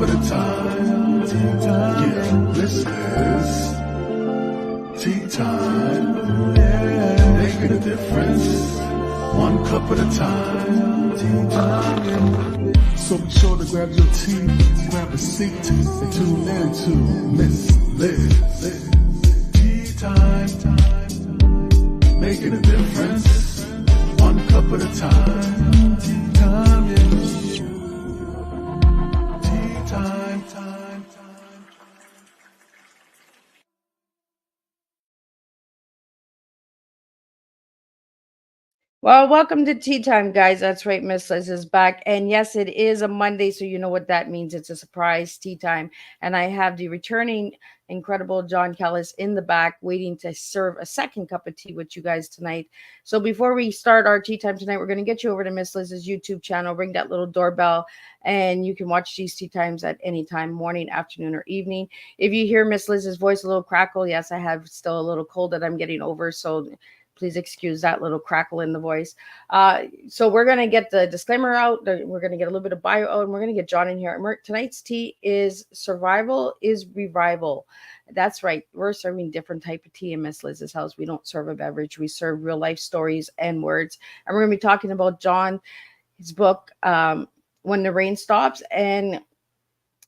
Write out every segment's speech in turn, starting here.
cup at a time. Yeah, this is tea time. Yeah, making a difference. One cup at a time. So be sure to grab your tea, grab a seat, and tune in to Miss Liz. Tea time. Making a difference. One cup at a time. Tea time, yeah. Tea time. Well, welcome to Tea Time, guys. That's right, Miss Liz is back. And yes, it is a Monday, so you know what that means. It's a surprise tea time. And I have the returning incredible John Callas in the back waiting to serve a second cup of tea with you guys tonight. So before we start our tea time tonight, we're going to get you over to Miss Liz's YouTube channel. Ring that little doorbell, and you can watch these tea times at any time, morning, afternoon, or evening. If you hear Miss Liz's voice a little crackle, yes, I have still a little cold that I'm getting over, so please excuse that little crackle in the voice. So we're going to get the disclaimer out. We're going to get a little bit of bio out, and we're going to get John in here. And tonight's tea is Survival is Revival. That's right. We're serving different type of tea in Miss Liz's house. We don't serve a beverage. We serve real life stories and words. And we're going to be talking about John, his book, When the Rain Stops, and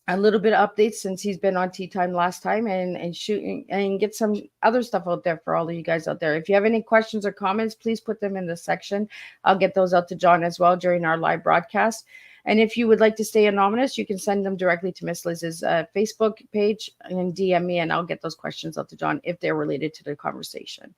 a little bit of updates since he's been on Tea Time last time, and shooting and get some other stuff out there for all of you guys out there. If you have any questions or comments, please put them in the section. I'll get those out to John as well during our live broadcast. And if you would like to stay anonymous, you can send them directly to Miss Liz's Facebook page and DM me, and I'll get those questions out to John if they're related to the conversation.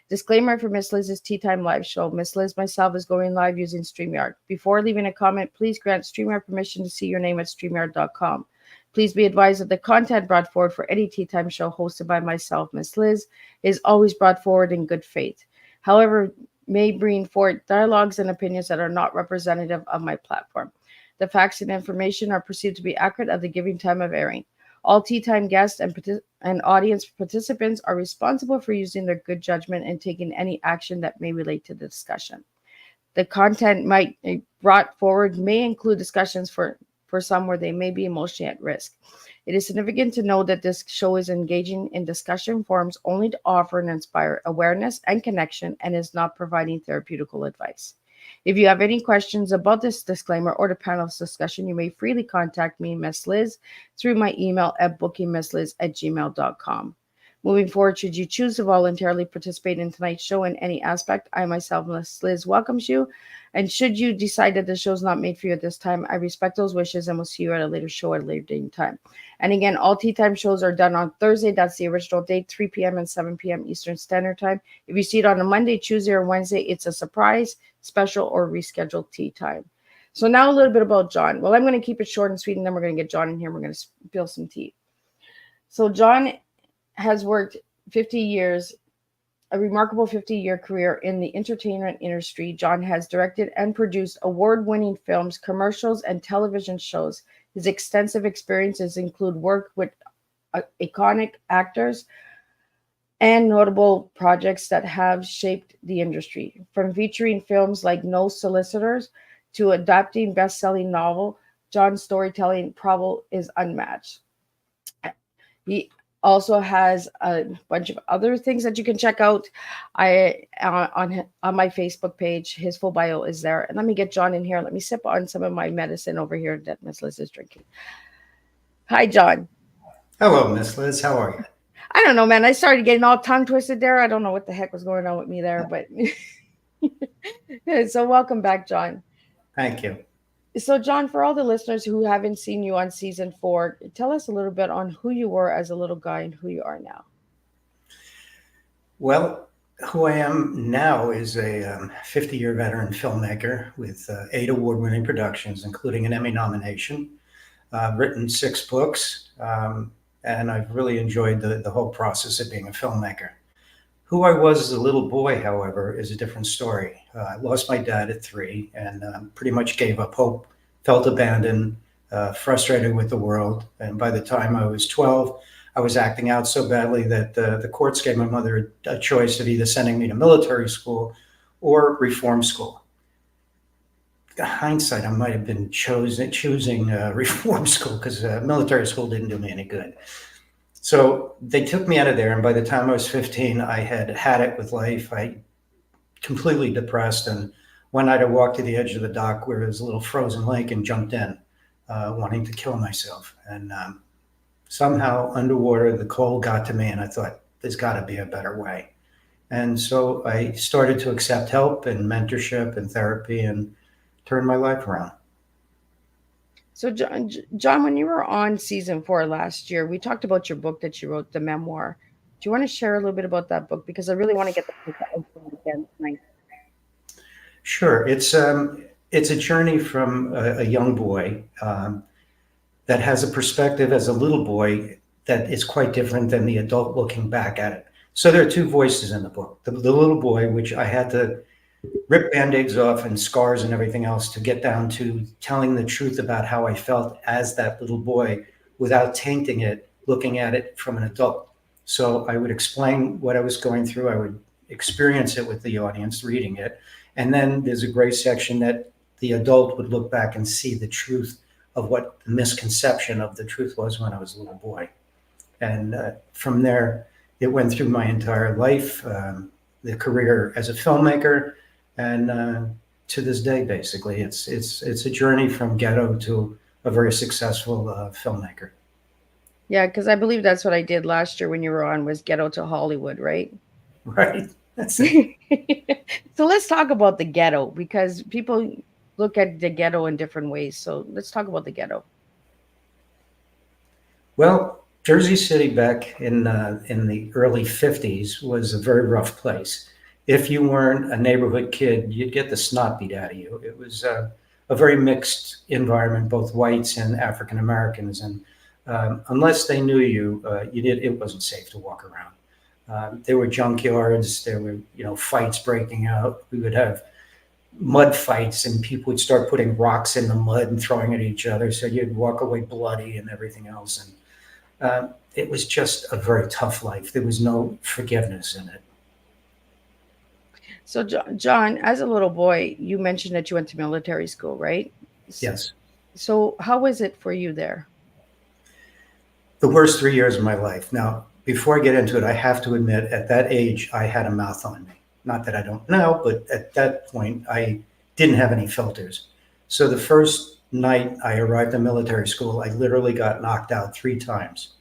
Disclaimer for Miss Liz's Tea Time live show. Miss Liz myself is going live using StreamYard. Before leaving a comment, please grant StreamYard permission to see your name at StreamYard.com. Please be advised that the content brought forward for any Tea Time show hosted by myself, Miss Liz, is always brought forward in good faith. However, may bring forth dialogues and opinions that are not representative of my platform. The facts and information are perceived to be accurate at the given time of airing. All Tea Time guests and audience participants are responsible for using their good judgment and taking any action that may relate to the discussion. The content might brought forward may include discussions for some where they may be emotionally at risk. It is significant to know that this show is engaging in discussion forums only to offer and inspire awareness and connection, and is not providing therapeutical advice. If you have any questions about this disclaimer or the panel's discussion, you may freely contact me, Miss Liz, through my email at bookingmissliz@gmail.com. Moving forward, should you choose to voluntarily participate in tonight's show in any aspect, I myself, Miss Liz, welcomes you. And should you decide that the show is not made for you at this time, I respect those wishes and will see you at a later show at a later date and time. And again, all Tea Time shows are done on Thursday. That's the original date, 3 p.m. and 7 p.m. Eastern Standard Time. If you see it on a Monday, Tuesday, or Wednesday, it's a surprise, special, or rescheduled Tea Time. So now a little bit about John. Well, I'm going to keep it short and sweet, and then we're going to get John in here. We're going to spill some tea. So John has worked 50 years, a remarkable 50-year career in the entertainment industry. John has directed and produced award-winning films, commercials, and television shows. His extensive experiences include work with iconic actors and notable projects that have shaped the industry, from featuring films like No Solicitors to adapting best-selling novel. John's storytelling prowess is unmatched. He also has a bunch of other things that you can check out on my Facebook page. His full bio is there. And let me get John in here. Let me sip on some of my medicine over here that Miss Liz is drinking. Hi, John. Hello, Miss Liz. How are you? I don't know, man. I started getting all tongue twisted there. I don't know what the heck was going on with me there, but so welcome back, John. Thank you. So, John, for all the listeners who haven't seen you on season 4, tell us a little bit on who you were as a little guy and who you are now. Well, who I am now is a 50-year veteran filmmaker with 8 award-winning productions, including an Emmy nomination. I've written 6 books, and I've really enjoyed the whole process of being a filmmaker. Who I was as a little boy, however, is a different story. I lost my dad at 3 and pretty much gave up hope, felt abandoned, frustrated with the world. And by the time I was 12, I was acting out so badly that the courts gave my mother a choice of either sending me to military school or reform school. hindsight, I might have been choosing reform school because military school didn't do me any good. So they took me out of there, and by the time I was 15, I had had it with life. I completely depressed, and one night I walked to the edge of the dock where there was a little frozen lake and jumped in, wanting to kill myself. And somehow underwater, the cold got to me, and I thought, there's got to be a better way. And so I started to accept help and mentorship and therapy and turn my life around. So, John, when you were on season 4 last year, we talked about your book that you wrote, the memoir. Do you want to share a little bit about that book? Because I really want to get the book open again tonight. Sure, it's a journey from a young boy that has a perspective as a little boy that is quite different than the adult looking back at it. So there are two voices in the book. The little boy, which I had to rip band-aids off and scars and everything else to get down to telling the truth about how I felt as that little boy without tainting it, looking at it from an adult. So I would explain what I was going through. I would experience it with the audience reading it. And then there's a gray section that the adult would look back and see the truth of what the misconception of the truth was when I was a little boy. And from there, it went through my entire life, the career as a filmmaker, and to this day, basically, it's a journey from ghetto to a very successful filmmaker. Yeah, because I believe that's what I did last year when you were on, was Ghetto to Hollywood, right? Right. That's it. So let's talk about the ghetto, because people look at the ghetto in different ways. So let's talk about the ghetto. Well, Jersey City back in the early '50s was a very rough place. If you weren't a neighborhood kid, you'd get the snot beat out of you. It was a very mixed environment, both whites and African Americans, and unless they knew you, it wasn't safe to walk around. There were junkyards. There were fights breaking out. We would have mud fights, and people would start putting rocks in the mud and throwing at each other. So you'd walk away bloody and everything else. And it was just a very tough life. There was no forgiveness in it. So, John, as a little boy, you mentioned that you went to military school, right? Yes. So, how was it for you there? The worst 3 years of my life. Now, before I get into it, I have to admit, at that age, I had a mouth on me. Not that I don't now, but at that point, I didn't have any filters. So the first night I arrived at military school, I literally got knocked out 3 times.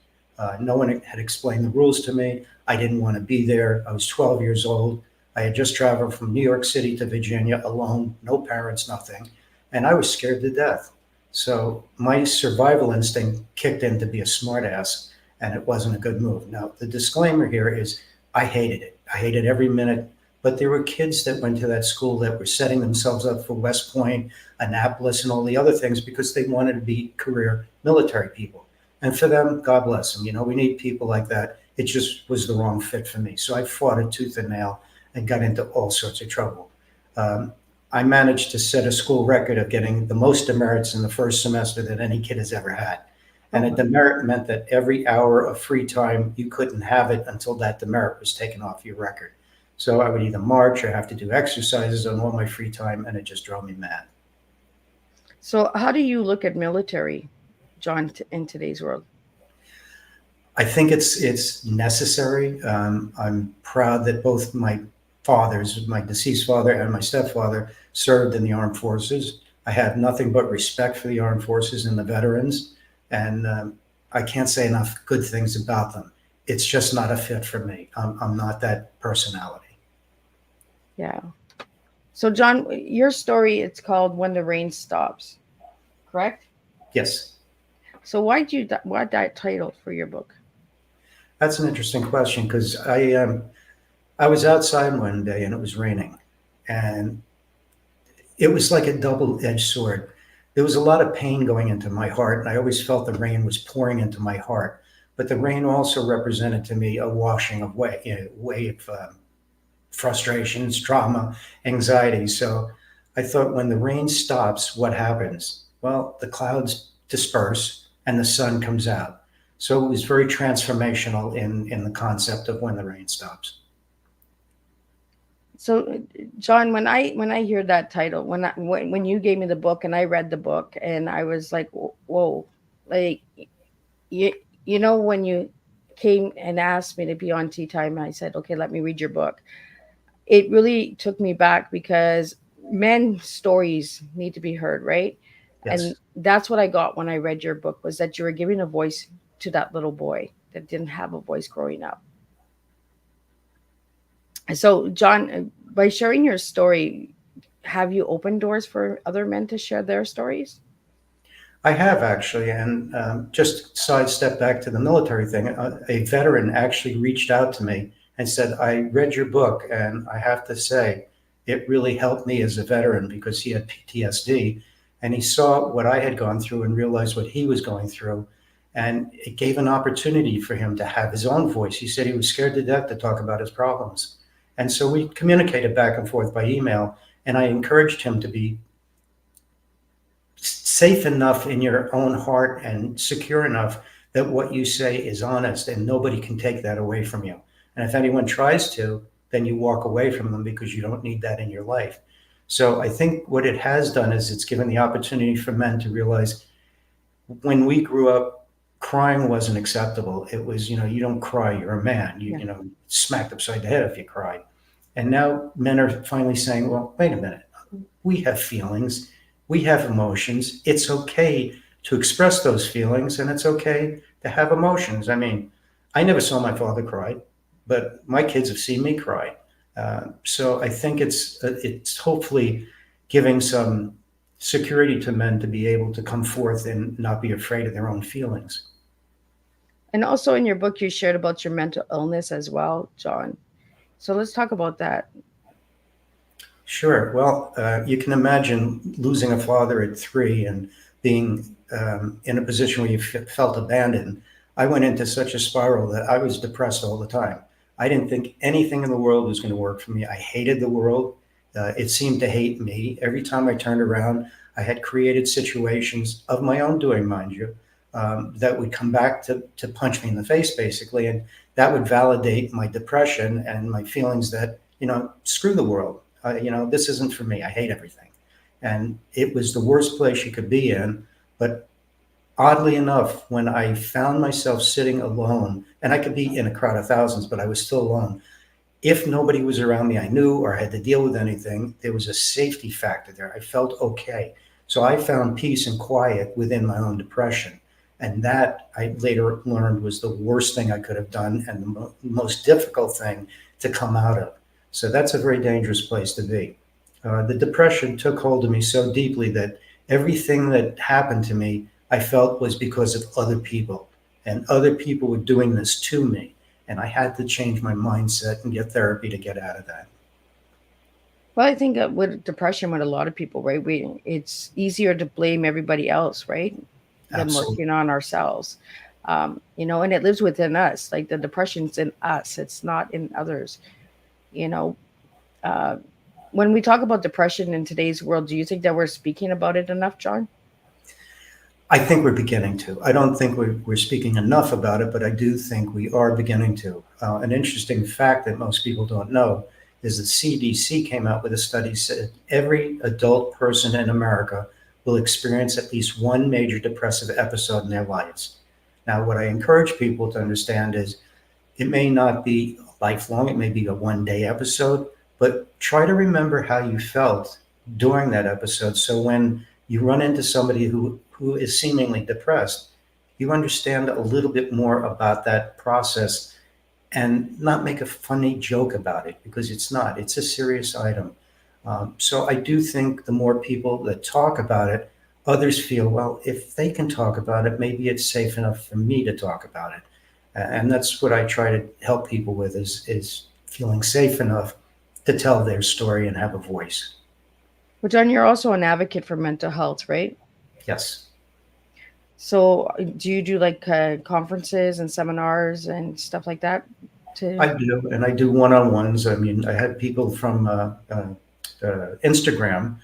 No one had explained the rules to me. I didn't want to be there. I was 12 years old. I had just traveled from New York City to Virginia alone, no parents, nothing. And I was scared to death. So my survival instinct kicked in to be a smartass, and it wasn't a good move. Now, the disclaimer here is I hated it. I hated every minute. But there were kids that went to that school that were setting themselves up for West Point, Annapolis, and all the other things because they wanted to be career military people. And for them, God bless them. We need people like that. It just was the wrong fit for me. So I fought it tooth and nail and got into all sorts of trouble. I managed to set a school record of getting the most demerits in the first semester that any kid has ever had. And a demerit meant that every hour of free time, you couldn't have it until that demerit was taken off your record. So I would either march or have to do exercises on all my free time, and it just drove me mad. So, how do you look at military, John, in today's world? I think it's necessary. I'm proud that both my fathers, my deceased father and my stepfather, served in the armed forces. I have nothing but respect for the armed forces and the veterans, and I can't say enough good things about them. It's just not a fit for me. I'm not that personality. Yeah. So, John, your story, it's called When the Rain Stops, correct? Yes. So why that title for your book? That's an interesting question because I was outside one day and it was raining, and it was like a double-edged sword. There was a lot of pain going into my heart, and I always felt the rain was pouring into my heart. But the rain also represented to me a washing away of frustrations, trauma, anxiety. So I thought, when the rain stops, what happens? Well, the clouds disperse and the sun comes out. So it was very transformational in the concept of When the Rain Stops. So John, when I hear that title, when you gave me the book and I read the book and I was like, whoa, like you when you came and asked me to be on Tea Time, I said, okay, let me read your book. It really took me back because men's stories need to be heard, right? And Yes. that's what I got when I read your book, was that you were giving a voice to that little boy that didn't have a voice growing up. So, John, by sharing your story, have you opened doors for other men to share their stories? I have actually, and just sidestep back to the military thing. A veteran actually reached out to me and said, "I read your book, and I have to say, it really helped me as a veteran because he had PTSD, and he saw what I had gone through and realized what he was going through, and it gave an opportunity for him to have his own voice." He said he was scared to death to talk about his problems, and so we communicated back and forth by email, and I encouraged him to be safe enough in your own heart and secure enough that what you say is honest and nobody can take that away from you. And if anyone tries to, then you walk away from them because you don't need that in your life. So I think what it has done is it's given the opportunity for men to realize when we grew up, crying wasn't acceptable. It was, you don't cry, you're a man. Yeah. Smacked upside the head if you cried. And now men are finally saying, well, wait a minute. We have feelings, we have emotions. It's okay to express those feelings, and it's okay to have emotions. I mean, I never saw my father cry, but my kids have seen me cry. So I think it's hopefully giving some security to men to be able to come forth and not be afraid of their own feelings. And also in your book, you shared about your mental illness as well, John. So let's talk about that. Sure. Well, you can imagine losing a father at 3 and being in a position where you felt abandoned. I went into such a spiral that I was depressed all the time. I didn't think anything in the world was going to work for me. I hated the world. It seemed to hate me. Every time I turned around, I had created situations of my own doing, mind you, that would come back to punch me in the face, basically. And that would validate my depression and my feelings that, screw the world. This isn't for me. I hate everything. And it was the worst place you could be in. But oddly enough, when I found myself sitting alone, and I could be in a crowd of thousands, but I was still alone. If nobody was around me I knew or had to deal with anything, there was a safety factor there. I felt okay. So I found peace and quiet within my own depression. And that I later learned was the worst thing I could have done and the most difficult thing to come out of. So that's a very dangerous place to be. The depression took hold of me so deeply that everything that happened to me, I felt was because of other people. And other people were doing this to me. And I had to change my mindset and get therapy to get out of that. Well, I think that with depression, with a lot of people, right? It's easier to blame everybody else, right, than Absolutely. working on ourselves. And it lives within us. Like the depression's in us; it's not in others. You know, uh, when we talk about depression in today's world, do you think that we're speaking about it enough, John? I think we're beginning to. I don't think we're speaking enough about it, but I do think we are beginning to. An interesting fact that most people don't know is the CDC came out with a study said every adult person in America will experience at least one major depressive episode in their lives. Now, what I encourage people to understand is it may not be lifelong, it may be a 1 day episode, but try to remember how you felt during that episode. So when you run into somebody who is seemingly depressed, you understand a little bit more about that process and not make a funny joke about it because it's not, it's a serious item. So I do think the more people that talk about it, others feel, well, if they can talk about it, maybe it's safe enough for me to talk about it. And that's what I try to help people with is feeling safe enough to tell their story and have a voice. But John, you're also an advocate for mental health, right? Yes. So do you do like conferences and seminars and stuff like that? I To do, and I do one-on-ones. I mean, I had people from Instagram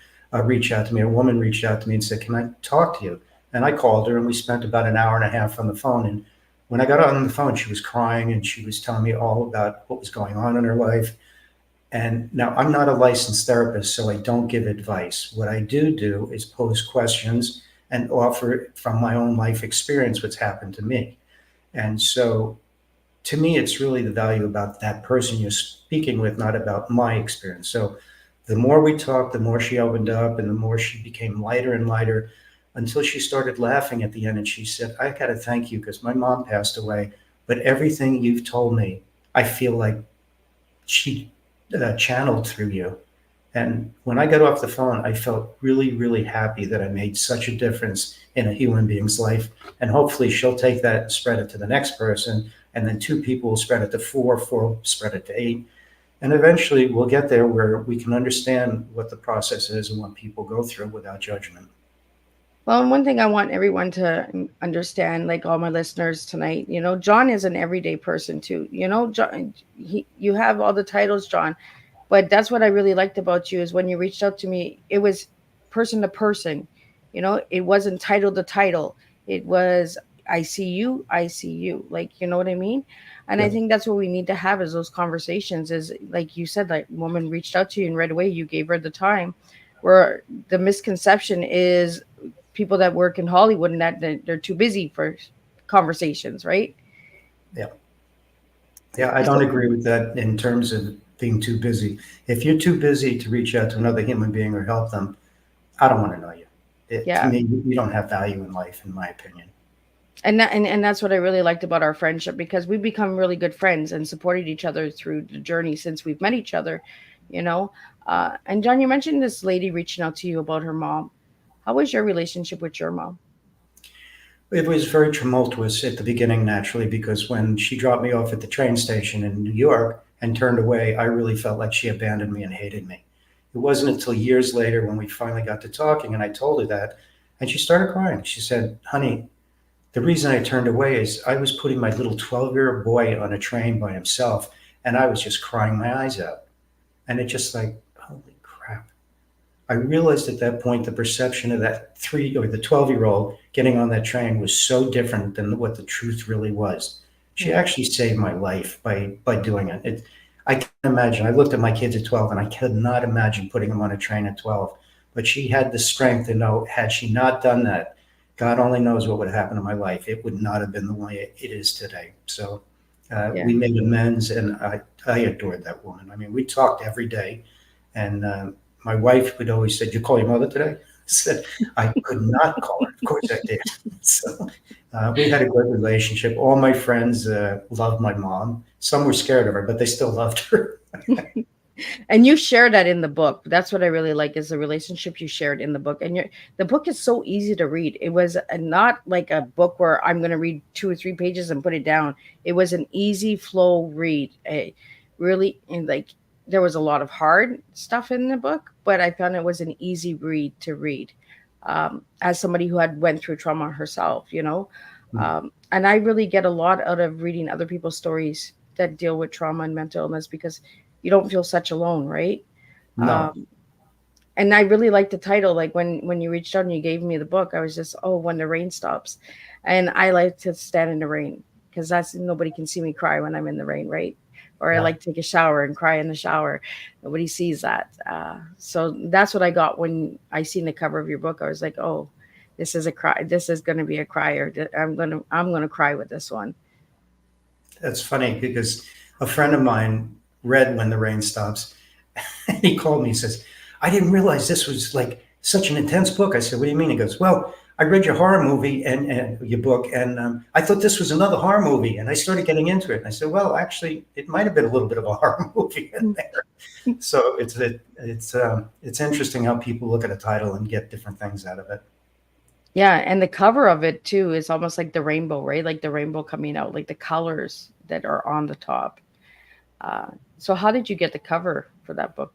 reach out to me. A woman reached out to me and said, "Can I talk to you?" And I called her, and we spent about an hour and a half on the phone. And when I got on the phone, she was crying, and she was telling me all about what was going on in her life. And now I'm not a licensed therapist, so I don't give advice. What I do is pose questions and offer from my own life experience what's happened to me. And so to me, it's really the value about that person you're speaking with, not about my experience. So the more we talked, the more she opened up and the more she became lighter and lighter until she started laughing at the end. And she said, I got to thank you because my mom passed away. But everything you've told me, I feel like she channeled through you. And when I got off the phone, I felt really, really happy that I made such a difference in a human being's life. And hopefully she'll take that and spread it to the next person. And then two people will spread it to four, four will spread it to eight. And eventually we'll get there where we can understand what the process is and what people go through without judgment. Well, and one thing I want everyone to understand, like all my listeners tonight, John is an everyday person too. John, you have all the titles, John, but that's what I really liked about you is when you reached out to me, it was person to person. It wasn't title to title. It was I see you. Like, you know what I mean? And I Yeah. think that's what we need to have is those conversations. Is like you said, like woman reached out to you and right away you gave her the time. Where the misconception is people that work in Hollywood and that they're too busy for conversations, right? Yeah. Yeah. I don't So, agree with that in terms of being too busy. If you're too busy to reach out to another human being or help them, I don't want to know you. To yeah. me, you don't have value in life, in my opinion. And that's what I really liked about our friendship because we become really good friends and supported each other through the journey since we've met each other, you know. And John, you mentioned this lady reaching out to you about her mom. How was your relationship with your mom? It was very tumultuous at the beginning, naturally, because when she dropped me off at the train station in New York and turned away, I really felt like she abandoned me and hated me. It wasn't until years later when we finally got to talking and I told her that, and she started crying. She said, Honey, the reason I turned away is I was putting my little 12-year-old boy on a train by himself, and I was just crying my eyes out. And it just like, holy crap. I realized at that point the perception of that the 12-year-old getting on that train was so different than what the truth really was. She Yeah. actually saved my life by doing it. I can't imagine. I looked at my kids at 12 and I could not imagine putting them on a train at 12. But she had the strength to know, had she not done that, God only knows what would have happened to my life. It would not have been the way it is today. So Yeah. we made amends, and I adored that woman. I mean, we talked every day, and my wife would always say, "Did you call your mother today?" I said, "I could not call her. Of course I did." So we had a great relationship. All my friends loved my mom. Some were scared of her, but they still loved her. And you share that in the book. That's what I really like is the relationship you shared in the book. And the book is so easy to read. It was not like a book where I'm going to read 2 or 3 pages and put it down. It was an easy flow read. Really, and like there was a lot of hard stuff in the book, but I found it was an easy read to read. As somebody who had went through trauma herself. And I really get a lot out of reading other people's stories that deal with trauma and mental illness because you don't feel such alone, right? No, Um, and I really like the title. Like when you reached out and you gave me the book, I was just, oh, when the rain stops, and I like to stand in the rain because that's nobody can see me cry when I'm in the rain, right? Or I yeah, like to take a shower and cry in the shower. Nobody sees that. So that's what I got when I seen the cover of your book. I was like, oh, this is a cry. This is going to be a crier. I'm gonna cry with this one. that's funny because a friend of mine read When the Rain Stops. And he called me and says, I didn't realize this was like such an intense book. I said, What do you mean? He goes, Well, I read your horror movie and your book, and I thought this was another horror movie. And I started getting into it. And I said, Well, actually, it might have been a little bit of a horror movie in there. So it's interesting how people look at a title and get different things out of it. Yeah, and the cover of it too is almost like the rainbow, right? Like the rainbow coming out, like the colors that are on the top. Uh, so how did you get the cover for that book,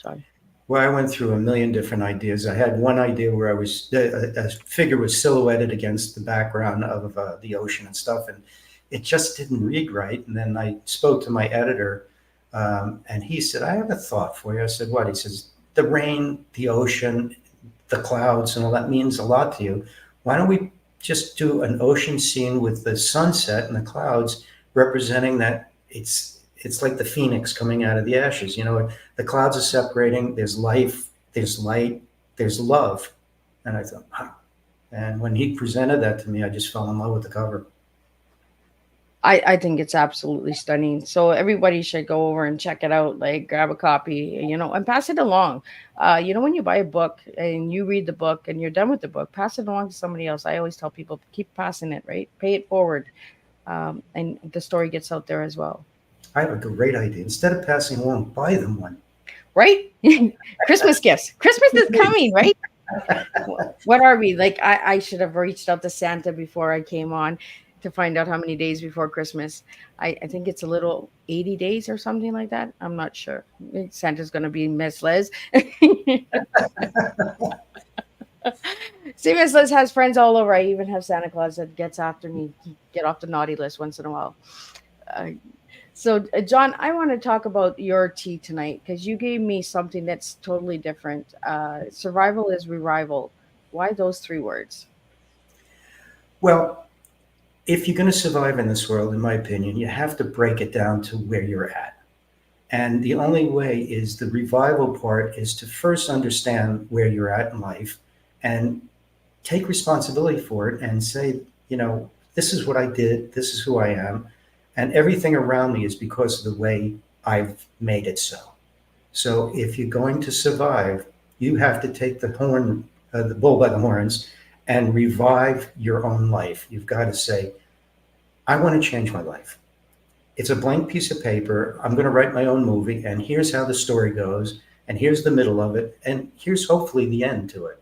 John? Well, I went through a million different ideas. I had one idea where a figure was silhouetted against the background of the ocean and stuff, and it just didn't read right. And then I spoke to my editor, and he said, "I have a thought for you." I said, "What?" He says, "The rain, the ocean, the clouds, and all that means a lot to you. Why don't we just do an ocean scene with the sunset and the clouds representing that it's like the phoenix coming out of the ashes. You know, the clouds are separating. There's life, there's light, there's love. And I thought, wow. And when he presented that to me, I just fell in love with the cover. I think it's absolutely stunning. So everybody should go over and check it out. Like grab a copy, and pass it along. When you buy a book and you read the book and you're done with the book, pass it along to somebody else. I always tell people keep passing it, right? Pay it forward, and the story gets out there as well. I have a great idea. Instead of passing along, buy them one. Right? Christmas gifts. Christmas is coming, right? What are we like? I should have reached out to Santa before I came on to find out how many days before Christmas. I think it's a little 80 days or something like that. I'm not sure. Santa's going to be Miss Liz. See, Miss Liz has friends all over. I even have Santa Claus that gets after me, get off the naughty list once in a while. Uh, so, John, I want to talk about your tea tonight because you gave me something that's totally different. Survival is revival. Why those three words? Well, if you're going to survive in this world, in my opinion, you have to break it down to where you're at. And the only way is the revival part is to first understand where you're at in life and take responsibility for it and say, this is what I did, this is who I am, and everything around me is because of the way I've made it so. So if you're going to survive, you have to take the bull by the horns and revive your own life. You've got to say, I want to change my life. It's a blank piece of paper. I'm going to write my own movie, and here's how the story goes, and here's the middle of it, and here's hopefully the end to it.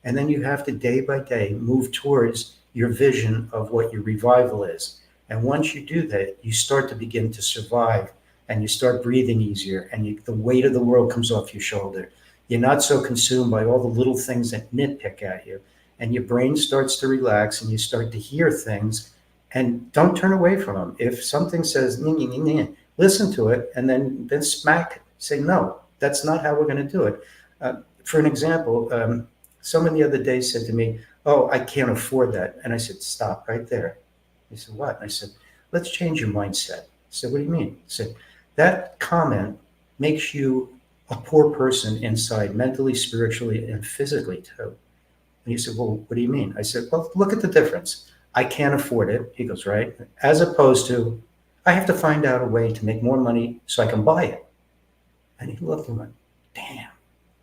And then you have to day by day move towards your vision of what your revival is. And once you do that, you start to begin to survive, and you start breathing easier, and the weight of the world comes off your shoulder. You're not so consumed by all the little things that nitpick at you, and your brain starts to relax, and you start to hear things, and don't turn away from them. If something says, nye, nye, nye, nye, listen to it, and then smack it. Say, no, that's not how we're going to do it. For an example, someone the other day said to me, oh, I can't afford that. And I said, stop right there. He said, what? And I said, let's change your mindset. I said, what do you mean? I said, that comment makes you a poor person inside, mentally, spiritually, and physically too. And he said, well, what do you mean? I said, well, look at the difference. I can't afford it. He goes, right. As opposed to, I have to find out a way to make more money so I can buy it. And he looked and went, damn,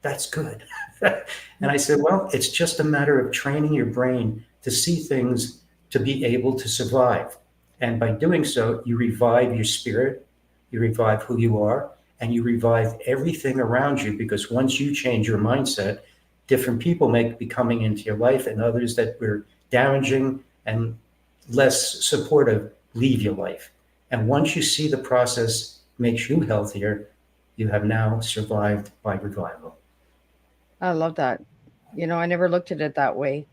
that's good. And I said, well, it's just a matter of training your brain to see things to be able to survive. And by doing so, you revive your spirit, you revive who you are, and you revive everything around you, because once you change your mindset, different people may be coming into your life, and others that were damaging and less supportive leave your life. And once you see the process makes you healthier, you have now survived by revival. I love that. I never looked at it that way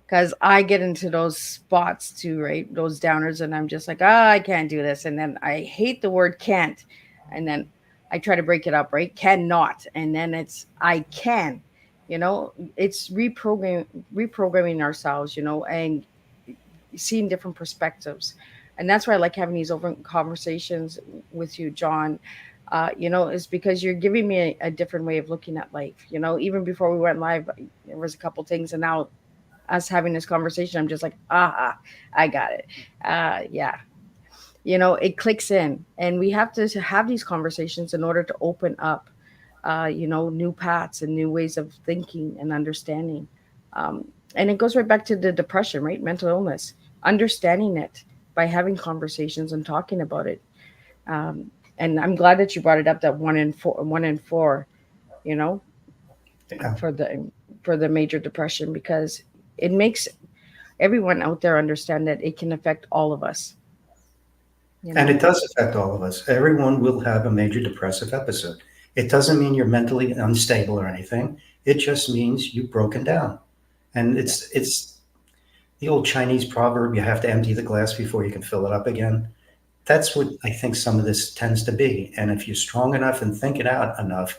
because I get into those spots too, right? Those downers, and I'm just like, I can't do this. And then I hate the word can't. And then I try to break it up, right? Cannot. And then it's I can. It's reprogramming ourselves, and seeing different perspectives. And that's why I like having these open conversations with you, John. Is because you're giving me a different way of looking at life. Even before we went live, there was a couple things, and now us having this conversation, I'm just like, I got it. Yeah. It clicks in, and we have to have these conversations in order to open up, new paths and new ways of thinking and understanding. And it goes right back to the depression, right? Mental illness, understanding it by having conversations and talking about it. And I'm glad that you brought it up that one in four, you know, Yeah. for the major depression, because it makes everyone out there understand that it can affect all of us. And it does affect all of us. Everyone will have a major depressive episode. It doesn't mean you're mentally unstable or anything. It just means you've broken down. And it's the old Chinese proverb, you have to empty the glass before you can fill it up again. That's what I think some of this tends to be. And if you're strong enough and think it out enough,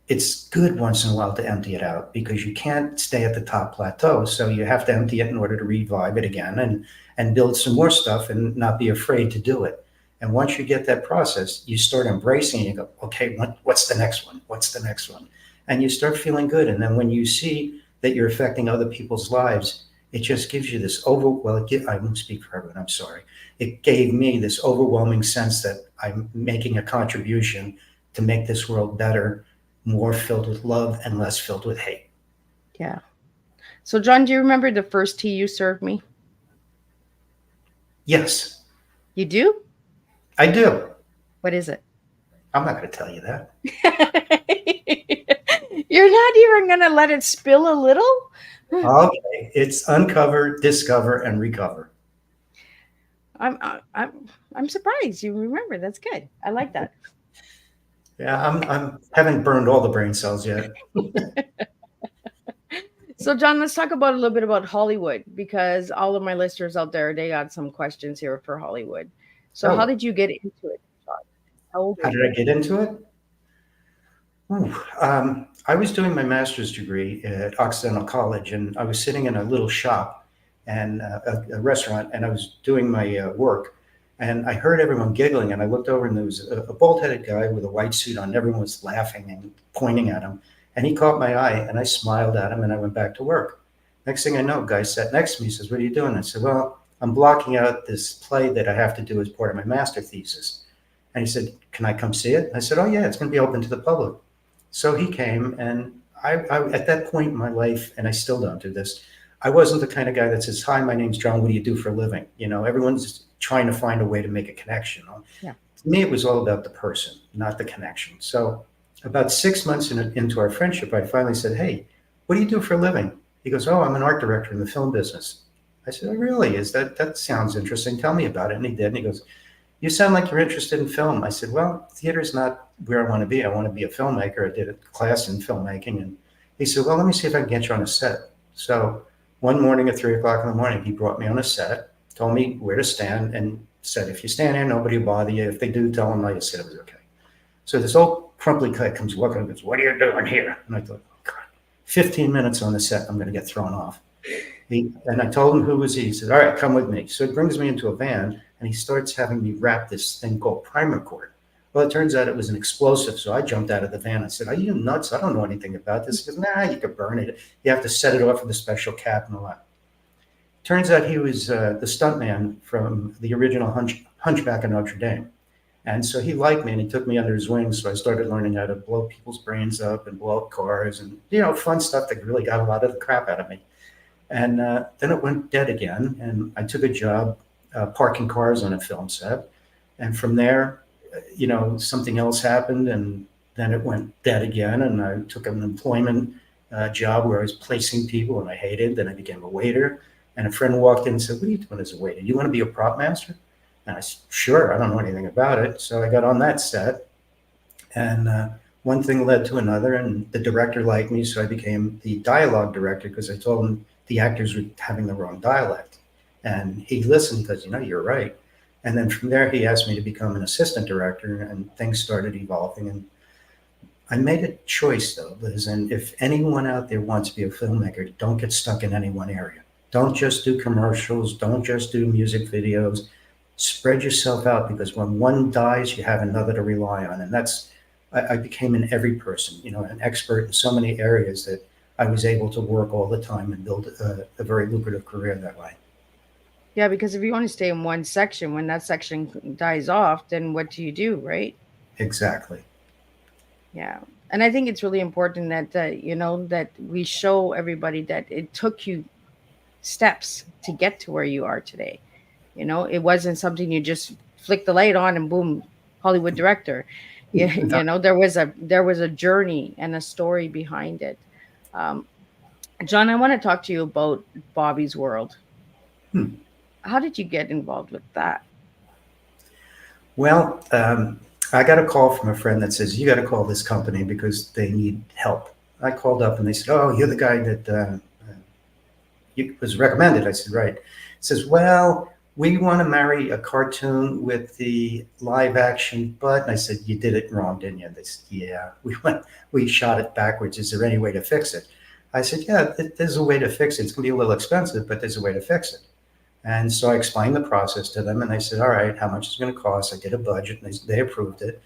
it's good once in a while to empty it out, because you can't stay at the top plateau. So you have to empty it in order to revive it again and build some more stuff and not be afraid to do it. And once you get that process, you start embracing it. You go, okay, what's the next one? What's the next one? And you start feeling good. And then when you see that you're affecting other people's lives, it just gives you this I won't speak for everyone, I'm sorry. It gave me this overwhelming sense that I'm making a contribution to make this world better, more filled with love and less filled with hate. Yeah. So, John, do you remember the first tea you served me? Yes, You do? I do. What is it? I'm not going to tell you that. You're not even going to let it spill a little? Okay, it's uncover, discover, and recover. I'm surprised you remember. That's good. I like that. Yeah, I'm haven't burned all the brain cells yet. So, John, let's talk about a little bit about Hollywood, because all of my listeners out there, they got some questions here for Hollywood. So, how Oh, did you get into it, John? How old how were did you? I get into it? Ooh, I was doing my master's degree at Occidental College, and I was sitting in a little shop and a restaurant, and I was doing my work, and I heard everyone giggling, and I looked over, and there was a bald-headed guy with a white suit on. Everyone was laughing and pointing at him, and he caught my eye, and I smiled at him, and I went back to work. Next thing I know, a guy sat next to me. He says, "What are you doing?" I said, "Well, I'm blocking out this play that I have to do as part of my master thesis." And he said, "Can I come see it?" I said, "Oh yeah, it's going to be open to the public." So he came, and I at that point in my life, and I still don't do this, I wasn't the kind of guy that says, "Hi, my name's John. What do you do for a living?" Everyone's trying to find a way to make a connection. Yeah. To me, it was all about the person, not the connection. So about 6 months into our friendship, I finally said, "Hey, what do you do for a living?" He goes, "Oh, I'm an art director in the film business." I said, "Oh, really? That sounds interesting. Tell me about it." And he did. And he goes, "You sound like you're interested in film." I said, "Well, theater's not where I want to be. I want to be a filmmaker." I did a class in filmmaking. And he said, "Well, let me see if I can get you on a set." So one morning at 3 o'clock in the morning, he brought me on a set, told me where to stand, and said, "If you stand here, nobody will bother you. If they do, tell them I said it was okay." So this old crumply guy comes walking and goes, "What are you doing here?" And I thought, oh, God, 15 minutes on the set, I'm going to get thrown off. And I told him who was he. He said, "All right, come with me." So he brings me into a van, and he starts having me wrap this thing called primer cord. Well, it turns out it was an explosive. So I jumped out of the van. I said, "Are you nuts? I don't know anything about this." He goes, "Nah, you could burn it. You have to set it off with a special cap and all that." Turns out he was the stuntman from the original Hunchback of Notre Dame. And so he liked me, and he took me under his wing. So I started learning how to blow people's brains up and blow up cars and, fun stuff that really got a lot of the crap out of me. And then it went dead again, and I took a job parking cars on a film set. And from there, something else happened, and then it went dead again. And I took an employment job where I was placing people, and I hated. Then I became a waiter. And a friend walked in and said, "What are you doing as a waiter? You want to be a prop master?" And I said, "Sure, I don't know anything about it." So I got on that set, and one thing led to another, and the director liked me, so I became the dialogue director because I told him the actors were having the wrong dialect. And he listened because, "You're right." And then from there, he asked me to become an assistant director, and things started evolving. And I made a choice, though, Liz, and if anyone out there wants to be a filmmaker, don't get stuck in any one area. Don't just do commercials. Don't just do music videos. Spread yourself out, because when one dies, you have another to rely on. And I became an every person, an expert in so many areas that I was able to work all the time and build a very lucrative career that way. Yeah, because if you want to stay in one section, when that section dies off, then what do you do, right? Exactly. Yeah. And I think it's really important that, that we show everybody that it took you steps to get to where you are today. It wasn't something you just flick the light on and boom, Hollywood director. Yeah, there was a journey and a story behind it. Um, John, I want to talk to you about Bobby's World. Hmm. How did you get involved with that? Well, I got a call from a friend that says, "You got to call this company because they need help." I called up and they said, "Oh, you're the guy that was recommended." I said, "Right." It says, "Well, we want to marry a cartoon with the live action, but," and I said, "You did it wrong, didn't you?" They said, "Yeah, we shot it backwards. Is there any way to fix it?" I said, "Yeah, there's a way to fix it. It's going to be a little expensive, but there's a way to fix it." And so I explained the process to them, and they said, all right, how much is it going to cost? I did a budget, and they approved it.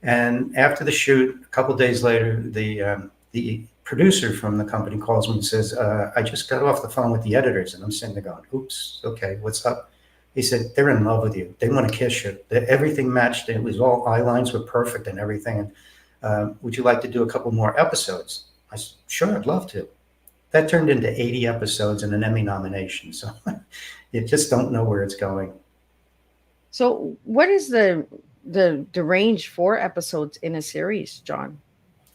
And after the shoot, a couple of days later, the producer from the company calls me and says, I just got off the phone with the editors. And I'm sitting there going, oops, okay, what's up? He said, they're in love with you. They want to kiss you. Everything matched. It was all eye lines were perfect and everything. And would you like to do a couple more episodes? I said, sure, I'd love to. That turned into 80 episodes and an Emmy nomination. So you just don't know where it's going. So what is the range for episodes in a series, John?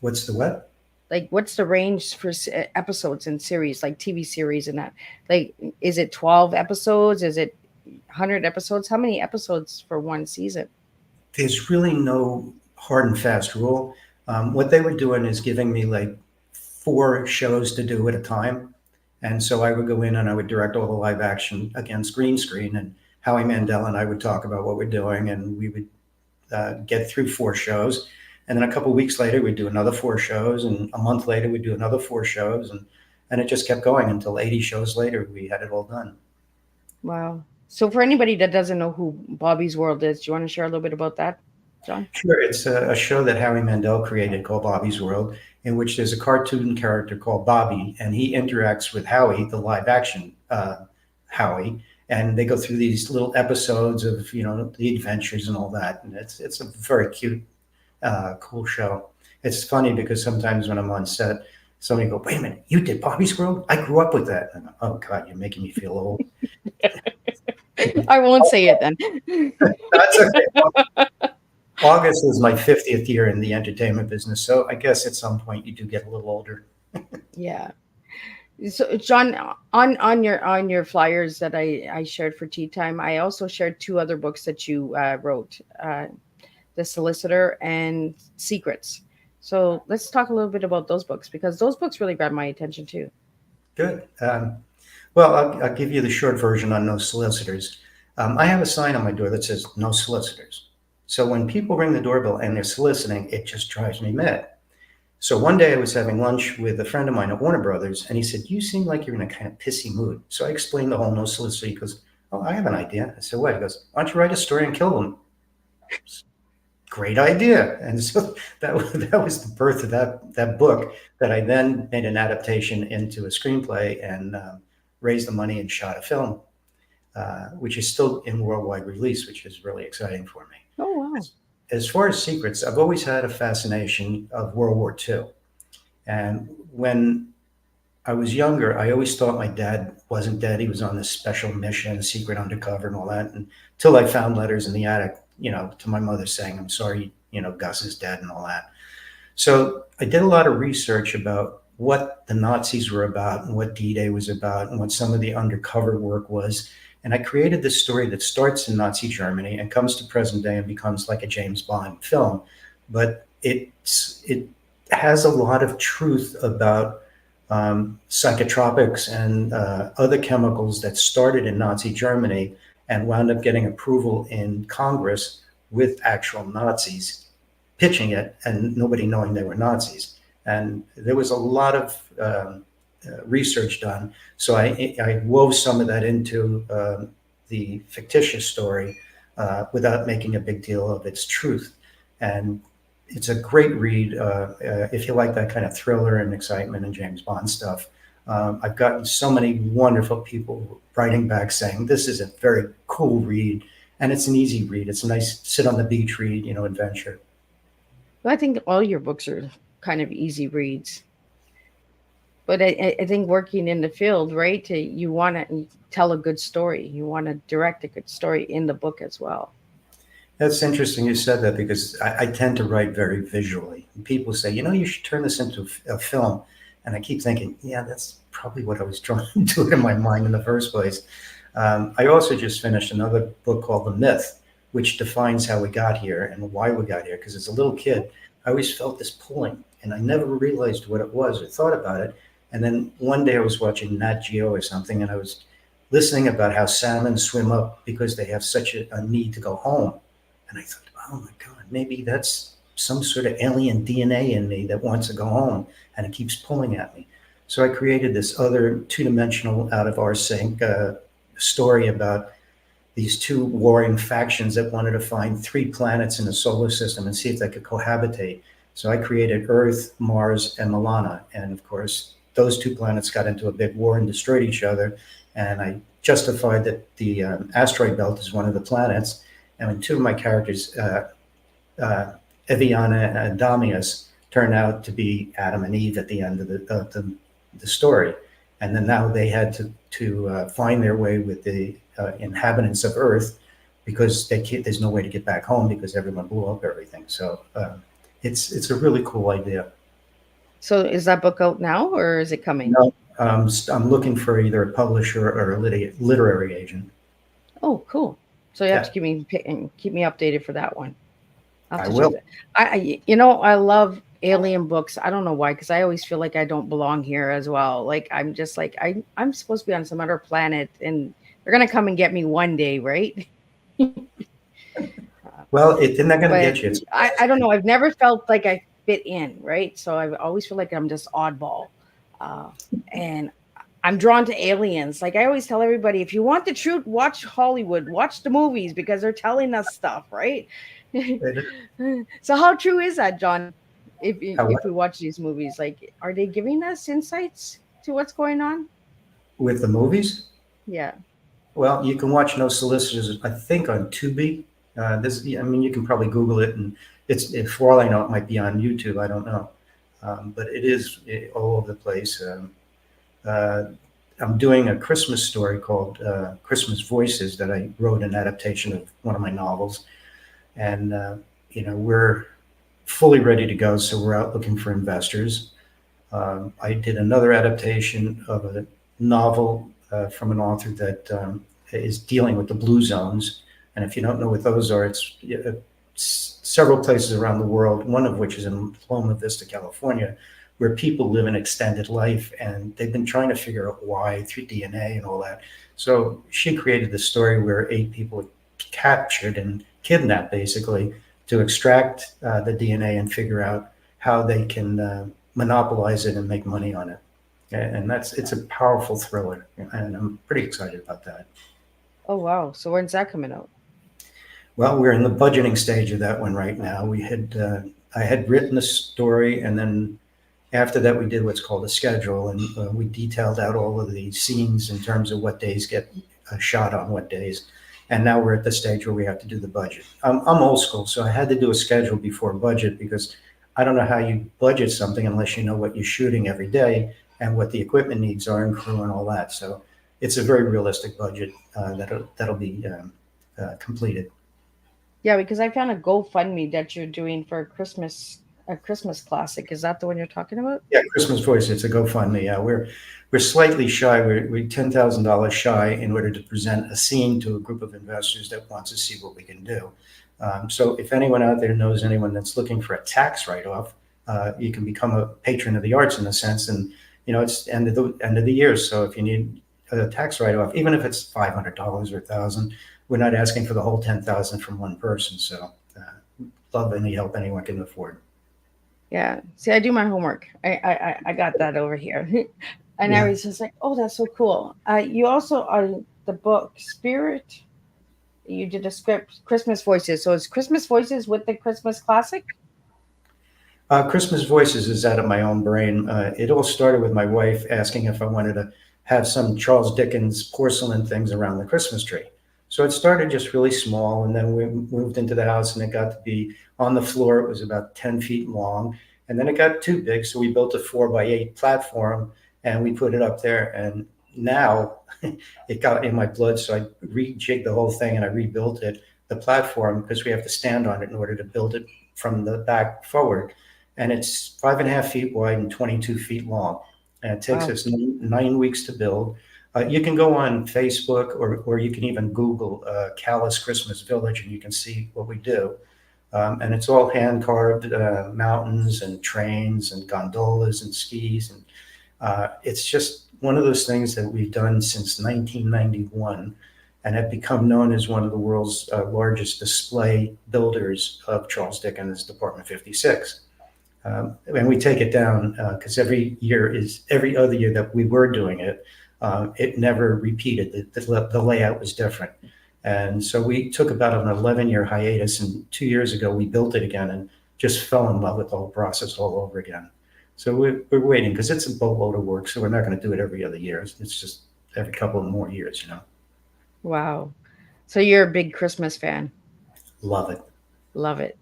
What's the what? Like, what's the range for episodes in series, like TV series and that? Like, is it 12 episodes? Is it 100 episodes? How many episodes for one season? There's really no hard and fast rule. What they were doing is giving me like 4 shows to do at a time. And so I would go in and I would direct all the live action against green screen, and Howie Mandel and I would talk about what we're doing, and we would get through 4 shows. And then a couple of weeks later, we'd do another 4 shows. And a month later, we'd do another 4 shows. And it just kept going until 80 shows later, we had it all done. Wow. So for anybody that doesn't know who Bobby's World is, do you want to share a little bit about that, John? Sure. It's a show that Howie Mandel created called Bobby's World, in which there's a cartoon character called Bobby, and he interacts with Howie, the live action Howie, and they go through these little episodes of, the adventures and all that. And it's a very cute, cool show. It's funny because sometimes when I'm on set, somebody go, wait a minute, you did Bobby's World? I grew up with that. And oh God, you're making me feel old. I won't say it then. That's okay. August is my 50th year in the entertainment business, so I guess at some point you do get a little older. Yeah. So John, on your flyers that I shared for Teatime, I also shared 2 other books that you wrote, The Solicitor and Secrets. So let's talk a little bit about those books, because those books really grabbed my attention too. Good. Well, I'll give you the short version on No Solicitors. I have a sign on my door that says No Solicitors. So when people ring the doorbell and they're soliciting, it just drives me mad. So one day I was having lunch with a friend of mine at Warner Brothers, and he said, you seem like you're in a kind of pissy mood. So I explained the whole no solicitor. He goes, oh, I have an idea. I said, what? He goes, why don't you write a story and kill them? Great idea. And so that was the birth of that book, that I then made an adaptation into a screenplay and raised the money and shot a film, which is still in worldwide release, which is really exciting for me. Oh, wow. As far as secrets, I've always had a fascination of World War II. And when I was younger, I always thought my dad wasn't dead. He was on this special mission, secret undercover and all that. Until I found letters in the attic, to my mother saying, I'm sorry, Gus is dead and all that. So I did a lot of research about what the Nazis were about and what D-Day was about and what some of the undercover work was. And I created this story that starts in Nazi Germany and comes to present day and becomes like a James Bond film. But it has a lot of truth about psychotropics and other chemicals that started in Nazi Germany and wound up getting approval in Congress with actual Nazis pitching it and nobody knowing they were Nazis. And there was a lot of research done. So I wove some of that into the fictitious story without making a big deal of its truth. And it's a great read if you like that kind of thriller and excitement and James Bond stuff. I've gotten so many wonderful people writing back saying, this is a very cool read. And it's an easy read. It's a nice sit on the beach read, adventure. Well, I think all your books are kind of easy reads. But I think working in the field, right, you want to tell a good story. You want to direct a good story in the book as well. That's interesting you said that, because I tend to write very visually. And people say, you should turn this into a film. And I keep thinking, yeah, that's probably what I was trying to do in my mind in the first place. I also just finished another book called The Myth, which defines how we got here and why we got here. Because as a little kid, I always felt this pulling, and I never realized what it was or thought about it. And then one day I was watching Nat Geo or something, and I was listening about how salmon swim up because they have such a need to go home. And I thought, oh my God, maybe that's some sort of alien DNA in me that wants to go home, and it keeps pulling at me. So I created this other 2-dimensional, out of our sync story about these two warring factions that wanted to find 3 planets in the solar system and see if they could cohabitate. So I created Earth, Mars, and Milana. And of course, those 2 planets got into a big war and destroyed each other. And I justified that the asteroid belt is one of the planets. And when 2 of my characters, Eviana and Damius, turn out to be Adam and Eve at the end of the story. And then now they had to find their way with the inhabitants of Earth, because there's no way to get back home because everyone blew up everything. So it's a really cool idea. So is that book out now, or is it coming? No, I'm looking for either a publisher or a literary agent. Oh, cool. So you have to keep me updated for that one. I will. I love alien books. I don't know why, because I always feel like I don't belong here as well. Like I'm just like I'm supposed to be on some other planet, and they're gonna come and get me one day, right? Well, they're not gonna get you. I don't know. I've never felt like I fit in, right? So I always feel like I'm just oddball, and I'm drawn to aliens. Like I always tell everybody, if you want the truth, watch Hollywood, watch the movies, because they're telling us stuff, right? So how true is that, John? If we watch these movies, like, are they giving us insights to what's going on with the movies? Yeah. Well, you can watch No Solicitors, I think, on Tubi. You can probably Google it, and for all I know, it might be on YouTube. I don't know, but it is all over the place. I'm doing a Christmas story called Christmas Voices that I wrote an adaptation of one of my novels. And, we're fully ready to go. So we're out looking for investors. I did another adaptation of a novel from an author that is dealing with the blue zones. And if you don't know what those are, it's several places around the world, one of which is in Loma Vista, California, where people live an extended life. And they've been trying to figure out why through DNA and all that. So she created this story where 8 people were captured and kidnapped, basically, to extract the DNA and figure out how they can monopolize it and make money on it. And it's a powerful thriller, and I'm pretty excited about that. Oh, wow. So when's that coming out? Well, we're in the budgeting stage of that one right now. I had written the story, and then after that we did what's called a schedule, and we detailed out all of the scenes in terms of what days get shot on what days. And now we're at the stage where we have to do the budget. I'm old school, so I had to do a schedule before budget, because I don't know how you budget something unless you know what you're shooting every day and what the equipment needs are and crew and all that. So it's a very realistic budget that'll be completed. Yeah, because I found a GoFundMe that you're doing for a Christmas classic. Is that the one you're talking about? Yeah, Christmas Voice. It's a GoFundMe. Yeah, we're slightly shy. We're $10,000 shy in order to present a scene to a group of investors that wants to see what we can do. So if anyone out there knows anyone that's looking for a tax write-off, you can become a patron of the arts in a sense. And it's end of the year, so if you need a tax write-off, even if it's $500 or $1,000, we're not asking for the whole $10,000 from one person. So love any help anyone can afford. Yeah. See, I do my homework. I got that over here. And I was just like, oh, that's so cool. You also are the book Spirit. You did a script, Christmas Voices. So it's Christmas Voices with the Christmas classic? Christmas Voices is out of my own brain. It all started with my wife asking if I wanted to have some Charles Dickens porcelain things around the Christmas tree. So it started just really small, and then we moved into the house, and it got to be on the floor. It was about 10 feet long, and then it got too big, so we built a 4x8 platform, and we put it up there. And now it got in my blood, so I rejigged the whole thing and I rebuilt it, the platform, because we have to stand on it in order to build it from the back forward. And it's 5.5 feet wide and 22 feet long. And it takes us 9 weeks to build. You can go on Facebook or you can even Google Callas Christmas Village, and you can see what we do. And it's all hand carved mountains and trains and gondolas and skis. And it's just one of those things that we've done since 1991 and have become known as one of the world's largest display builders of Charles Dickens' Department 56. And we take it down because every other year that we were doing it, It never repeated. The layout was different. And so we took about an 11-year hiatus, and 2 years ago we built it again and just fell in love with the whole process all over again. So we're waiting because it's a boatload of work. So we're not going to do it every other year. It's just every couple of more years, you know. Wow. So you're a big Christmas fan. Love it. Love it.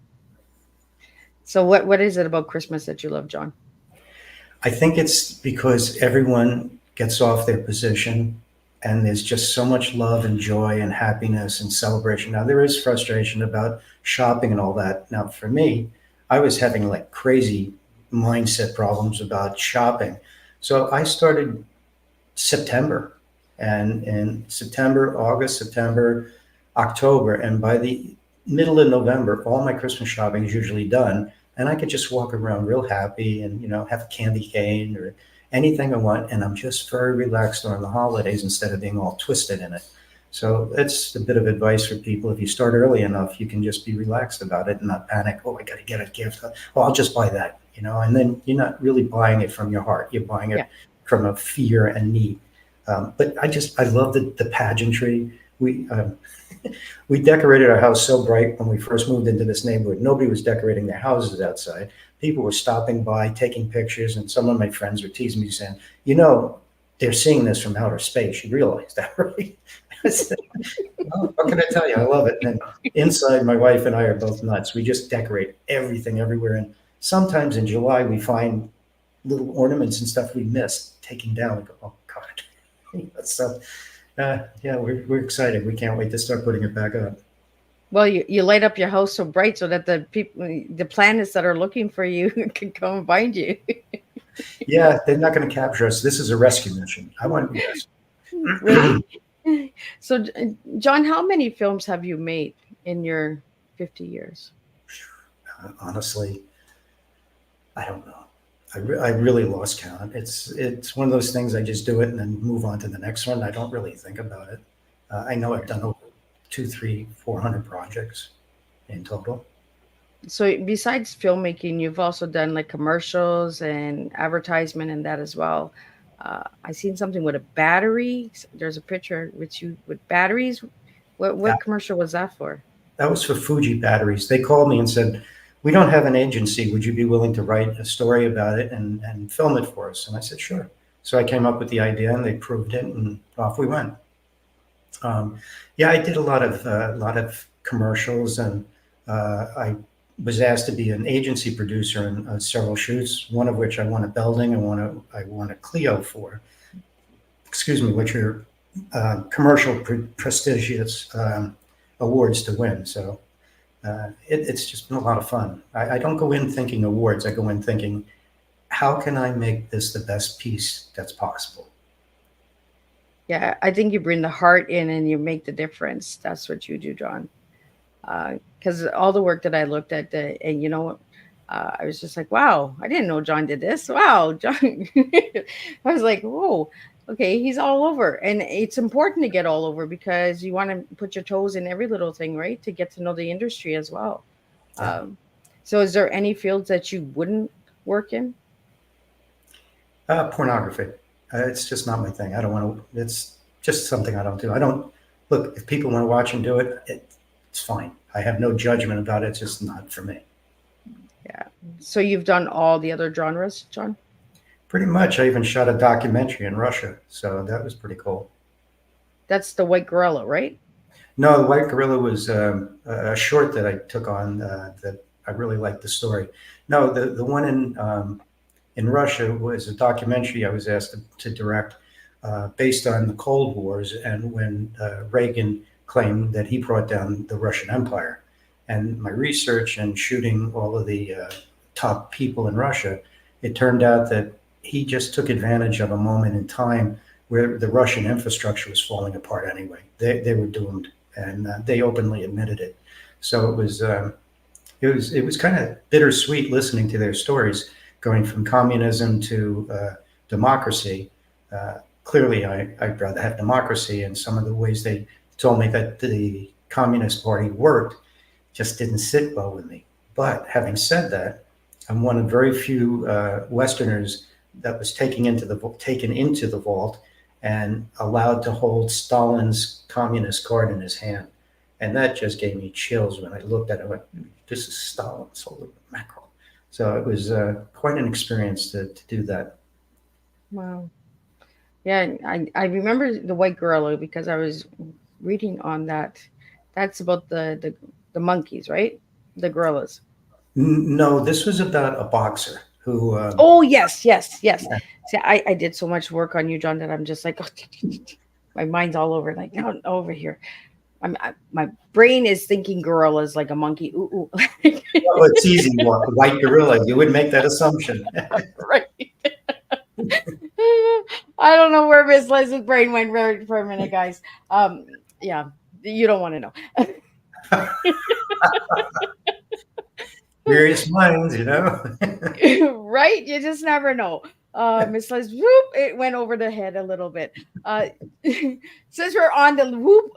So what is it about Christmas that you love, John? I think it's because everyone gets off their position and there's just so much love and joy and happiness and celebration. Now, there is frustration about shopping and all that. Now, for me, I was having like crazy mindset problems about shopping. So I started September, and in September, August, September, October, and by the middle of November, all my Christmas shopping is usually done, and I could just walk around real happy and have a candy cane or anything I want, and I'm just very relaxed during the holidays instead of being all twisted in it. So that's a bit of advice for people. If you start early enough, you can just be relaxed about it and not panic. Oh, I got to get a gift. Oh, I'll just buy that, and then you're not really buying it from your heart. You're buying it Yeah. from a fear and need. But I love the pageantry. We decorated our house so bright when we first moved into this neighborhood. Nobody was decorating their houses outside. People were stopping by, taking pictures, and some of my friends were teasing me saying, they're seeing this from outer space. You realize that, right? I said, well, what can I tell you? I love it. And inside, my wife and I are both nuts. We just decorate everything everywhere. And sometimes in July, we find little ornaments and stuff we missed taking down. We go, oh, God. So, yeah, we're excited. We can't wait to start putting it back up. Well, you light up your house so bright so that the planets that are looking for you can come and find you. Yeah, they're not going to capture us. This is a rescue mission. I want to be rescued. Really? So, John, how many films have you made in your 50 years? Honestly, I don't know. I really lost count. It's one of those things. I just do it and then move on to the next one. I don't really think about it. I know I've done over 200, 300, 400 projects in total. So besides filmmaking, you've also done like commercials and advertisement and that as well. I seen something with a battery. There's a picture with you with batteries. What Yeah, commercial was that for? that was for Fuji batteries. They called me and said, "We don't have an agency. Would you be willing to write a story about it and film it for us?" And I said, "Sure." So I came up with the idea, and they proved it, and off we went. Yeah, I did a lot of commercials, and I was asked to be an agency producer in several shoots. One of which I won a Belding, and I won a Clio for. Excuse me, which are commercial prestigious awards to win. So it's just been a lot of fun. I don't go in thinking awards. I go in thinking, how can I make this the best piece that's possible? Yeah, I think you bring the heart in and you make the difference. That's what you do, John. Because all the work that I looked at, and I was just like, wow, I didn't know John did this. Wow, John. I was like, whoa, okay, he's all over. And it's important to get all over because you want to put your toes in every little thing, right? To get to know the industry as well. Yeah. Um, so is there any fields that you wouldn't work in? Pornography. It's just not my thing. I don't want to. It's just something I don't do. I don't look. If people want to watch and do it, it's fine. I have no judgment about it. It's just not for me. Yeah. So you've done all the other genres, John? Pretty much. I even shot a documentary in Russia, so that was pretty cool. That's the White Gorilla, right? No, the White Gorilla was a short that I took on that I really liked the story. No, the one in Russia was a documentary I was asked to direct based on the Cold Wars and when Reagan claimed that he brought down the Russian Empire. And my research and shooting all of the top people in Russia, it turned out that he just took advantage of a moment in time where the Russian infrastructure was falling apart anyway. They were doomed, and they openly admitted it. So it was kind of bittersweet listening to their stories, going from communism to democracy. Clearly, I'd rather have democracy, and some of the ways they told me that the Communist Party worked just didn't sit well with me. But having said that, I'm one of very few Westerners that was taken into the vault and allowed to hold Stalin's communist card in his hand. And that just gave me chills when I looked at it. I went, this is Stalin's, holy mackerel. So it was quite an experience to do that. Wow. Yeah, I remember the white gorilla because I was reading on that. That's about the monkeys, right? The gorillas. No, this was about a boxer who, Oh yes, yes, yes. See, I did so much work on you, John, that I'm just like, my mind's all over, like, no, over here. My brain is thinking gorillas like a monkey. Ooh, ooh. well, it's easy, white gorilla. You would make that assumption. Right. I don't know where Miss Liz's brain went for a minute, guys. Yeah, you don't want to know. Curious minds, you know. Right? You just never know. Miss Liz, whoop, it went over the head a little bit. Since we're on the whoop,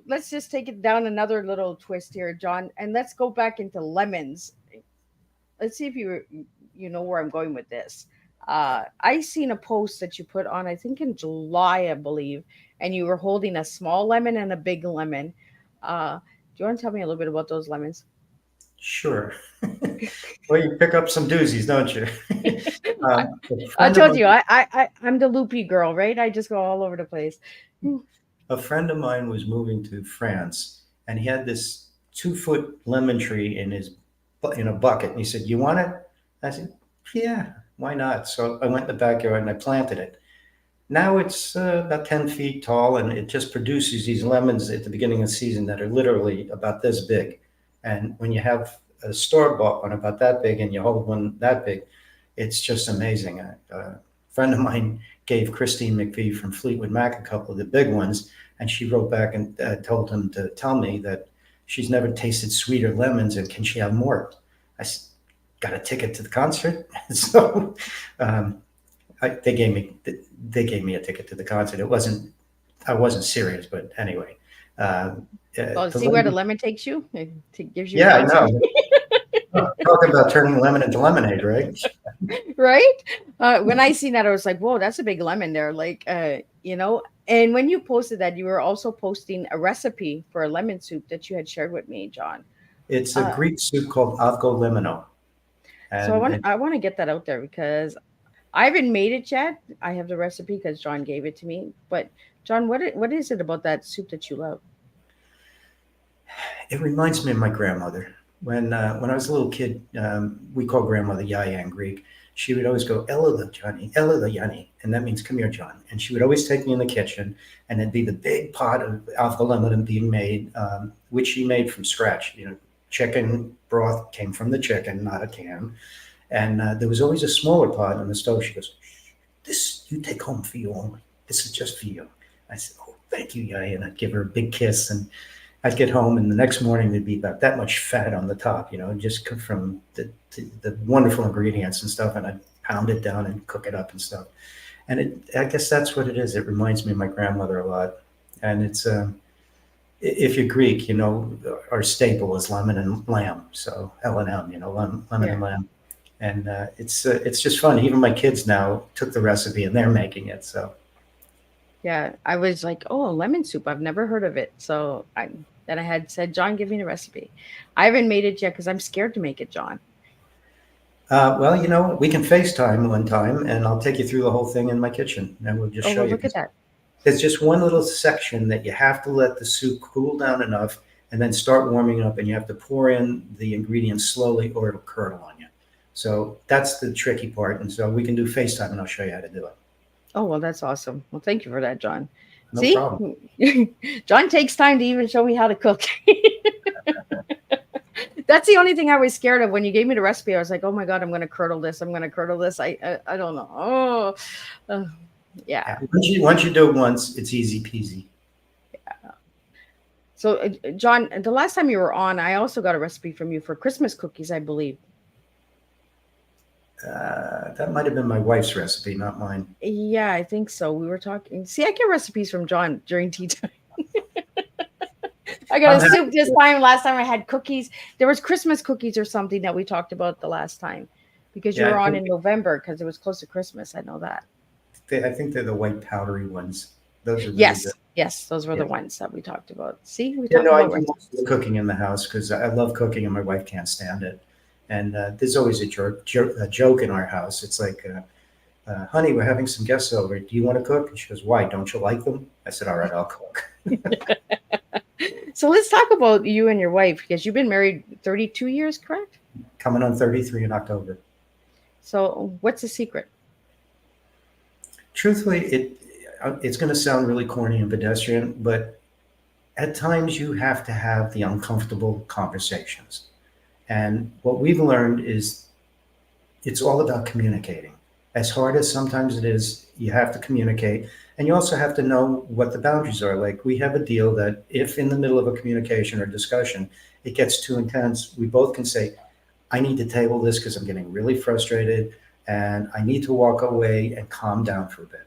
let's just take it down another little twist here, John, and let's go back into lemons. Let's see if you know where I'm going with this. I seen a post that you put on, I think in July, I believe, and you were holding a small lemon and a big lemon. Do you want to tell me a little bit about those lemons? Sure. Well, you pick up some doozies, don't you? I, A I friend of told mine, you, I'm the loopy girl, right? I just go all over the place. a friend of mine was moving to France, and he had this 2 foot lemon tree in a bucket. And he said, "You want it?" I said, "Yeah, why not?" So I went in the backyard and I planted it. Now it's about 10 feet tall, and it just produces these lemons at the beginning of the season that are literally about this big. And when you have a store bought one about that big and you hold one that big, it's just amazing. A friend of mine gave Christine McVie from Fleetwood Mac a couple of the big ones, and she wrote back and told him to tell me that she's never tasted sweeter lemons and can she have more? I got a ticket to the concert, so they gave me a ticket to the concert. I wasn't serious, but anyway. Uh, Oh, the see where the lemon, lemon takes you? It gives you yeah, I concert. know. Talk about turning lemon into lemonade, right? Right? When I seen that, I was like, whoa, that's a big lemon there. Like, and when you posted that, you were also posting a recipe for a lemon soup that you had shared with me, John. It's a Uh, Greek soup called avgo lemino, so and I want to get that out there because I haven't made it yet. I have the recipe because John gave it to me. But John, what is it about that soup that you love? it reminds me of my grandmother. When I was a little kid, we called grandmother Yaya in Greek. She would always go, Ella Johnny, Ella Yanni, and that means come here, John. And she would always take me in the kitchen, and there'd be the big pot of alpha lemon being made, which she made from scratch. You know, chicken broth came from the chicken, not a can. And there was always a smaller pot on the stove. She goes, "This you take home for you only. This is just for you." I said, "Oh, thank you, Yaya," and I'd give her a big kiss, and I'd get home, and the next morning there'd be about that much fat on the top, just from the wonderful ingredients and stuff, and I'd pound it down and cook it up and stuff. And I guess that's what it is. It reminds me of my grandmother a lot, and it's if you're Greek, our staple is lemon and lamb, so L&M, lemon Yeah. and lamb, and it's just fun. Even my kids now took the recipe and they're making it. So Yeah, I was like, "Oh, lemon soup. I've never heard of it." So then I had said, "John, give me the recipe." I haven't made it yet because I'm scared to make it, John. well, we can FaceTime one time, and I'll take you through the whole thing in my kitchen, and we'll just Oh show well, you. look at that. There's just one little section that you have to let the soup cool down enough and then start warming up, and you have to pour in the ingredients slowly or it'll curdle on you. So that's the tricky part. And so we can do FaceTime and I'll show you how to do it. Oh well, that's awesome. Well, thank you for that, John. No See, problem. John takes time to even show me how to cook. That's the only thing I was scared of when you gave me the recipe. I was like, "Oh my god, I'm going to curdle this. I'm going to curdle this." I don't know. Oh, uh, yeah. Yeah. Once you do it once, it's easy peasy. So, John, the last time you were on, I also got a recipe from you for Christmas cookies, I believe. That might have been my wife's recipe, not mine. Yeah, I think so. We were talking. See, I get recipes from John during tea time. I got I'm a soup happy this to- time. Last time I had cookies. There was Christmas cookies or something that we talked about the last time because you Yeah, were I on think in November because it was close to Christmas. I know that. I think they're the white powdery ones. Those are really good. Yes, yes, those were Yeah. the ones that we talked about. See, we Yeah, talk no, I about do most of the recipes. cooking in the house because I love cooking and my wife can't stand it. And there's always a joke in our house. It's like, honey, we're having some guests over. Do you want to cook? And she goes, why? Don't you like them? I said, all right, I'll cook. So let's talk about you and your wife because you've been married 32 years, correct? Coming on 33 in October. So what's the secret? Truthfully, it's going to sound really corny and pedestrian, but at times you have to have the uncomfortable conversations. And what we've learned is it's all about communicating. As hard as sometimes it is, you have to communicate. And you also have to know what the boundaries are. Like we have a deal that if in the middle of a communication or discussion, it gets too intense, we both can say, I need to table this because I'm getting really frustrated and I need to walk away and calm down for a bit.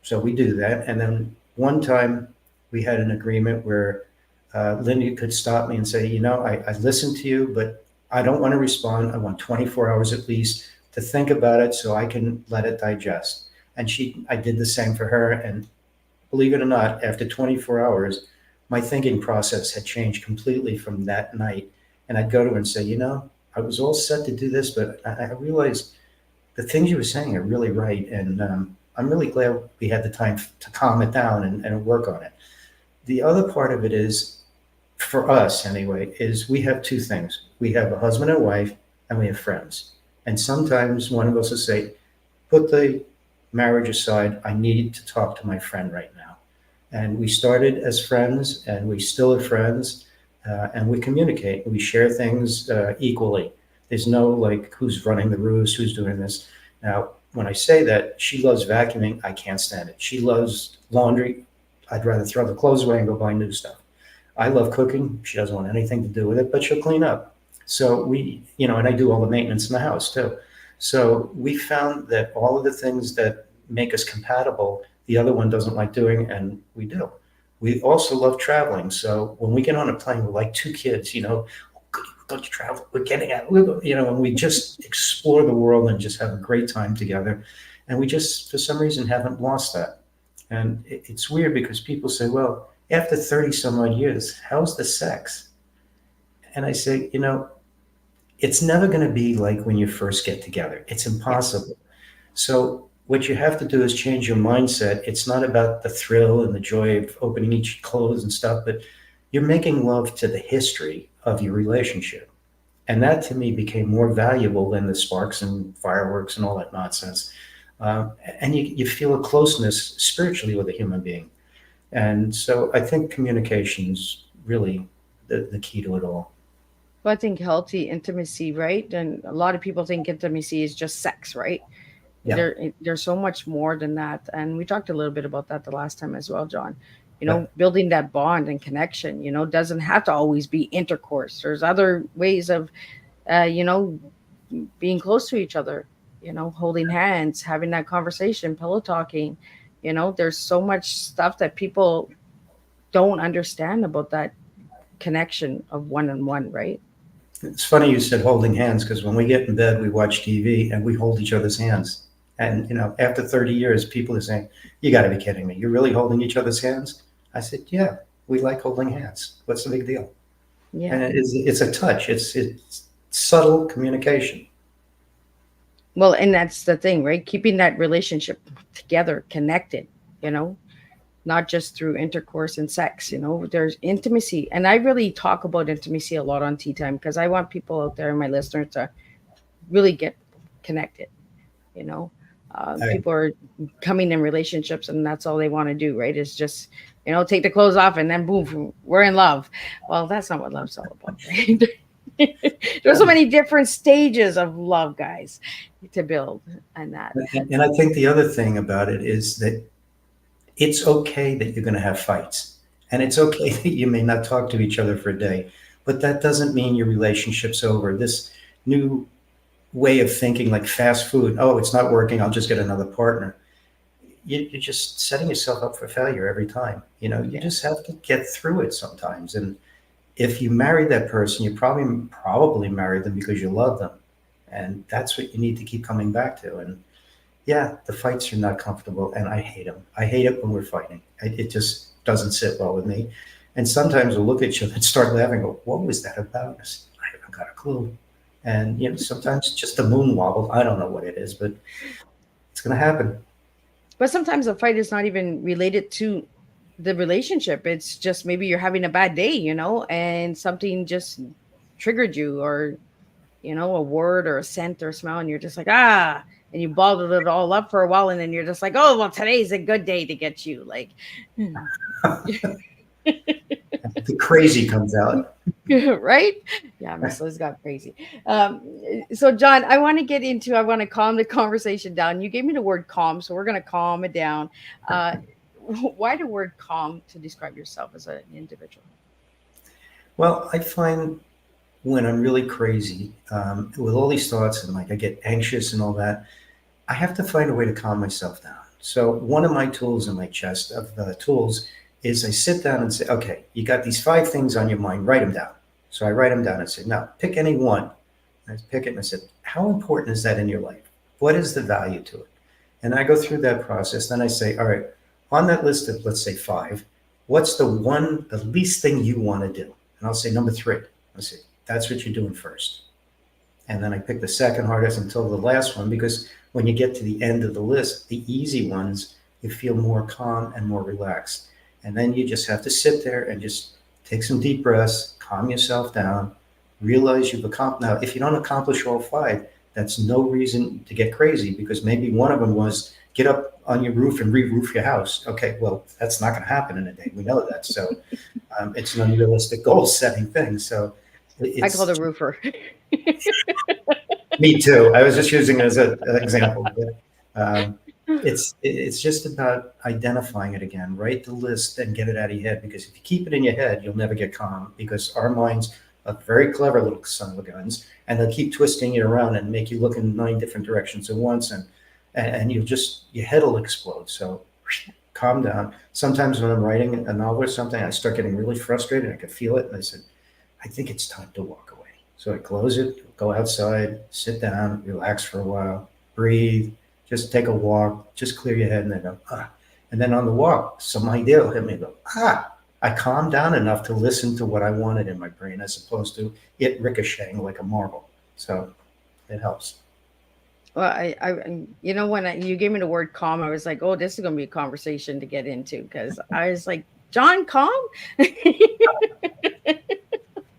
So we do that. And then one time we had an agreement where Lindy could stop me and say, I listened to you, but I don't want to respond. I want 24 hours at least to think about it so I can let it digest. And I did the same for her. And believe it or not, after 24 hours, my thinking process had changed completely from that night. And I'd go to her and say, I was all set to do this, but I realized the things you were saying are really right. And I'm really glad we had the time to calm it down and work on it. The other part of it is, for us anyway, is we have two things. We have a husband and wife, and we have friends. And sometimes one of us will say, put the marriage aside. I need to talk to my friend right now. And we started as friends, and we still are friends, and we communicate. We share things equally. There's no like who's running the roost, who's doing this. Now, when I say that, she loves vacuuming. I can't stand it. She loves laundry. I'd rather throw the clothes away and go buy new stuff. I love cooking. She doesn't want anything to do with it, but she'll clean up. So and I do all the maintenance in the house too. So we found that all of the things that make us compatible, the other one doesn't like doing, and we do. We also love traveling. So when we get on a plane, we're like two kids, don't you travel? We're getting out, and we just explore the world and just have a great time together. And we just, for some reason, haven't lost that. And it's weird because people say, well, after 30 some odd years, how's the sex? And I say, it's never going to be like when you first get together. It's Yes. impossible. So what you have to do is change your mindset. It's not about the thrill and the joy of opening each clothes and stuff, but you're making love to the history of your relationship. And that to me became more valuable than the sparks and fireworks and all that nonsense. And you feel a closeness spiritually with a human being. And so I think communication is really the key to it all. Well, I think healthy intimacy, right? And a lot of people think intimacy is just sex, right? Yeah. There's so much more than that, and we talked a little bit about that the last time as well, John. Yeah. Building that bond and connection. Doesn't have to always be intercourse. There's other ways of, uh, you know, being close to each other. Holding hands, having that conversation, pillow talking. There's so much stuff that people don't understand about that connection of one on one, right? It's funny you said holding hands because when we get in bed, we watch TV and we hold each other's hands. And, after 30 years, people are saying, you got to be kidding me. You're really holding each other's hands? I said, yeah, we like holding hands. What's the big deal? Yeah. And it's a touch, it's subtle communication. Well, and that's the thing, right? Keeping that relationship together, connected, you know, not just through intercourse and sex, there's intimacy. And I really talk about intimacy a lot on Tea Time because I want people out there, my listeners, to really get connected, you know. I, People are coming in relationships and that's all they want to do, right? Is just, take the clothes off and then boom, we're in love. Well, that's not what love's all about, right? There's so many different stages of love, guys, to build and that. and I think the other thing about it is that it's okay that you're going to have fights. And it's okay that you may not talk to each other for a day, but that doesn't mean your relationship's over. This new way of thinking, like fast food, oh, it's not working, I'll just get another partner. You're just setting yourself up for failure every time. You just Yes. have to get through it sometimes. And if you marry that person, you probably married them because you love them. And that's what you need to keep coming back to. And yeah, the fights are not comfortable, and I hate them. I hate it when we're fighting. It just doesn't sit well with me. And sometimes we'll look at each other and start laughing. And go, what was that about? I haven't got a clue. And sometimes just a moon wobble. I don't know what it is, but it's going to happen. But sometimes a fight is not even related to the relationship. It's just maybe you're having a bad day, and something just triggered you, or a word or a scent or a smell, and you're just like, and you bottled it all up for a while, and then you're just like, oh, well, today's a good day to get you. Like, The crazy comes out. right? Yeah, Miss Liz got crazy. So, John, I want to calm the conversation down. You gave me the word calm, so we're going to calm it down. Why the word calm to describe yourself as an individual? Well, I find when I'm really crazy, with all these thoughts and like I get anxious and all that, I have to find a way to calm myself down. So one of my tools in my chest of tools is I sit down and say, okay, you got these 5 things on your mind, write them down. So I write them down and say, now pick any one. And I pick it and I said, how important is that in your life? What is the value to it? And I go through that process. Then I say, all right, on that list of, let's say 5, what's the least thing you want to do? And I'll say number 3. I say, that's what you're doing first. And then I pick the second hardest until the last one, because when you get to the end of the list, the easy ones, you feel more calm and more relaxed. And then you just have to sit there and just take some deep breaths, calm yourself down, realize you've accomplished. Now, if you don't accomplish all 5, that's no reason to get crazy, because maybe one of them was get up on your roof and re-roof your house. Okay, well, that's not going to happen in a day. We know that. So it's an unrealistic goal setting thing. So I call the roofer. Me too. I was just using it as an example. But, it's just about identifying it again. Write the list and get it out of your head, because if you keep it in your head, you'll never get calm, because our minds are very clever little son of a guns, and they'll keep twisting you around and make you look in 9 different directions at once, and your head will explode. So calm down. Sometimes when I'm writing a novel or something, I start getting really frustrated. I can feel it, and I said, I think it's time to walk away. So I close it, go outside, sit down, relax for a while, breathe, just take a walk, just clear your head, and then go, ah. And then on the walk, some idea will hit me and go, ah. I calmed down enough to listen to what I wanted in my brain, as opposed to it ricocheting like a marble. So it helps. Well, when you gave me the word calm, I was like, oh, this is going to be a conversation to get into, because I was like, John, calm?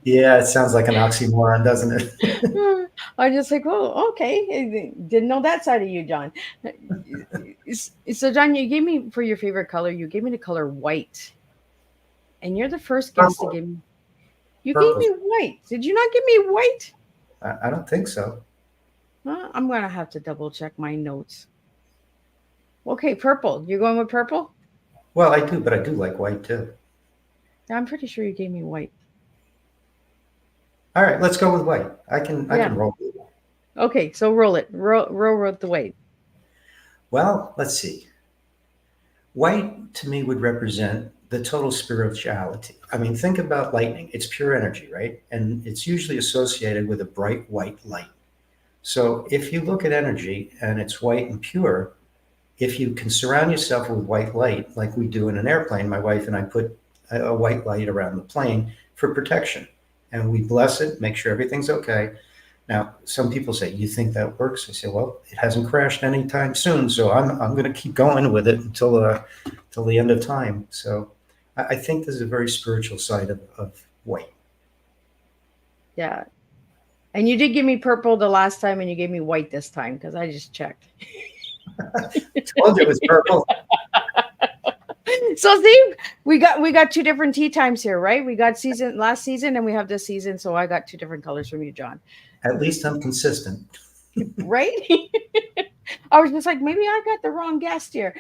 Yeah, it sounds like an oxymoron, doesn't it? I'm just like, oh, okay. Didn't know that side of you, John. So, John, you gave me, for your favorite color, you gave me the color white. And you're the first guest to give me. You gave me white. Did you not give me white? I don't think so. I'm going to have to double check my notes. Okay, purple. You're going with purple? Well, I do, but I do like white too. I'm pretty sure you gave me white. All right, let's go with white. I can roll. Okay, so roll it. Roll the white. Well, let's see. White to me would represent the total spirituality. I mean, think about lightning. It's pure energy, right? And it's usually associated with a bright white light. So if you look at energy and it's white and pure, if you can surround yourself with white light, like we do in an airplane, my wife and I put a white light around the plane for protection. And we bless it, make sure everything's okay. Now, some people say, you think that works? I say, well, it hasn't crashed anytime soon, so I'm going to keep going with it until the end of time. So I think there's a very spiritual side of white. Yeah. And you did give me purple the last time, and you gave me white this time, because I just checked. Told you it was purple. So see, we got 2 different tea times here, right? We got last season, and we have this season. So I got 2 different colors from you, John. At least I'm consistent. Right? I was just like, maybe I got the wrong guest here.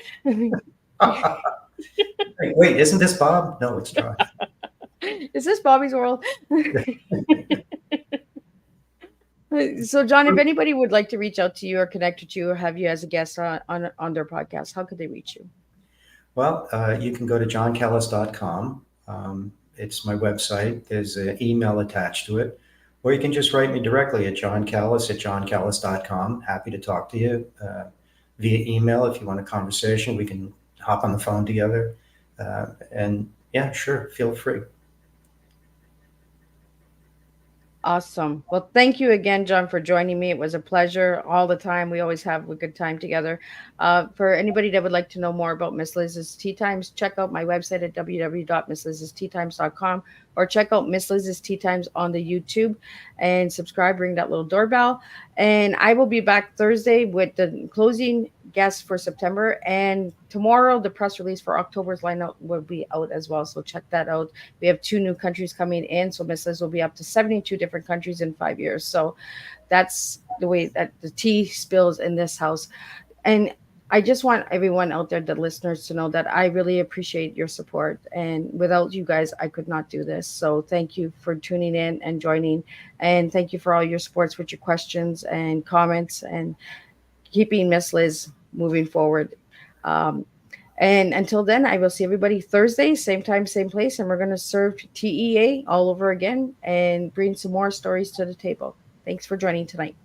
Wait, isn't this Bob? No, it's John. Is this Bobby's World? So, John, if anybody would like to reach out to you or connect with you or have you as a guest on their podcast, how could they reach you? Well, you can go to johncallas.com. It's my website. There's an email attached to it. Or you can just write me directly at johncallas@johncallas.com. Happy to talk to you. via email if you want a conversation. We can hop on the phone together. And yeah, sure, feel free. Awesome. Well, thank you again, John, for joining me. It was a pleasure all the time. We always have a good time together. For anybody that would like to know more about Miss Liz's Tea Times, check out my website at www.misslizsteatimes.com, or check out Miss Liz's Tea Times on the YouTube and subscribe, ring that little doorbell. And I will be back Thursday with the closing guests for September. And tomorrow, the press release for October's lineup will be out as well. So check that out. We have 2 new countries coming in. So Miss Liz will be up to 72 different countries in 5 years. So that's the way that the tea spills in this house. And I just want everyone out there, the listeners, to know that I really appreciate your support. And without you guys, I could not do this. So thank you for tuning in and joining. And thank you for all your supports with your questions and comments and keeping Miss Liz moving forward. Um, and until then, I will see everybody Thursday, same time, same place. And we're going to serve TEA all over again and bring some more stories to the table. Thanks for joining tonight.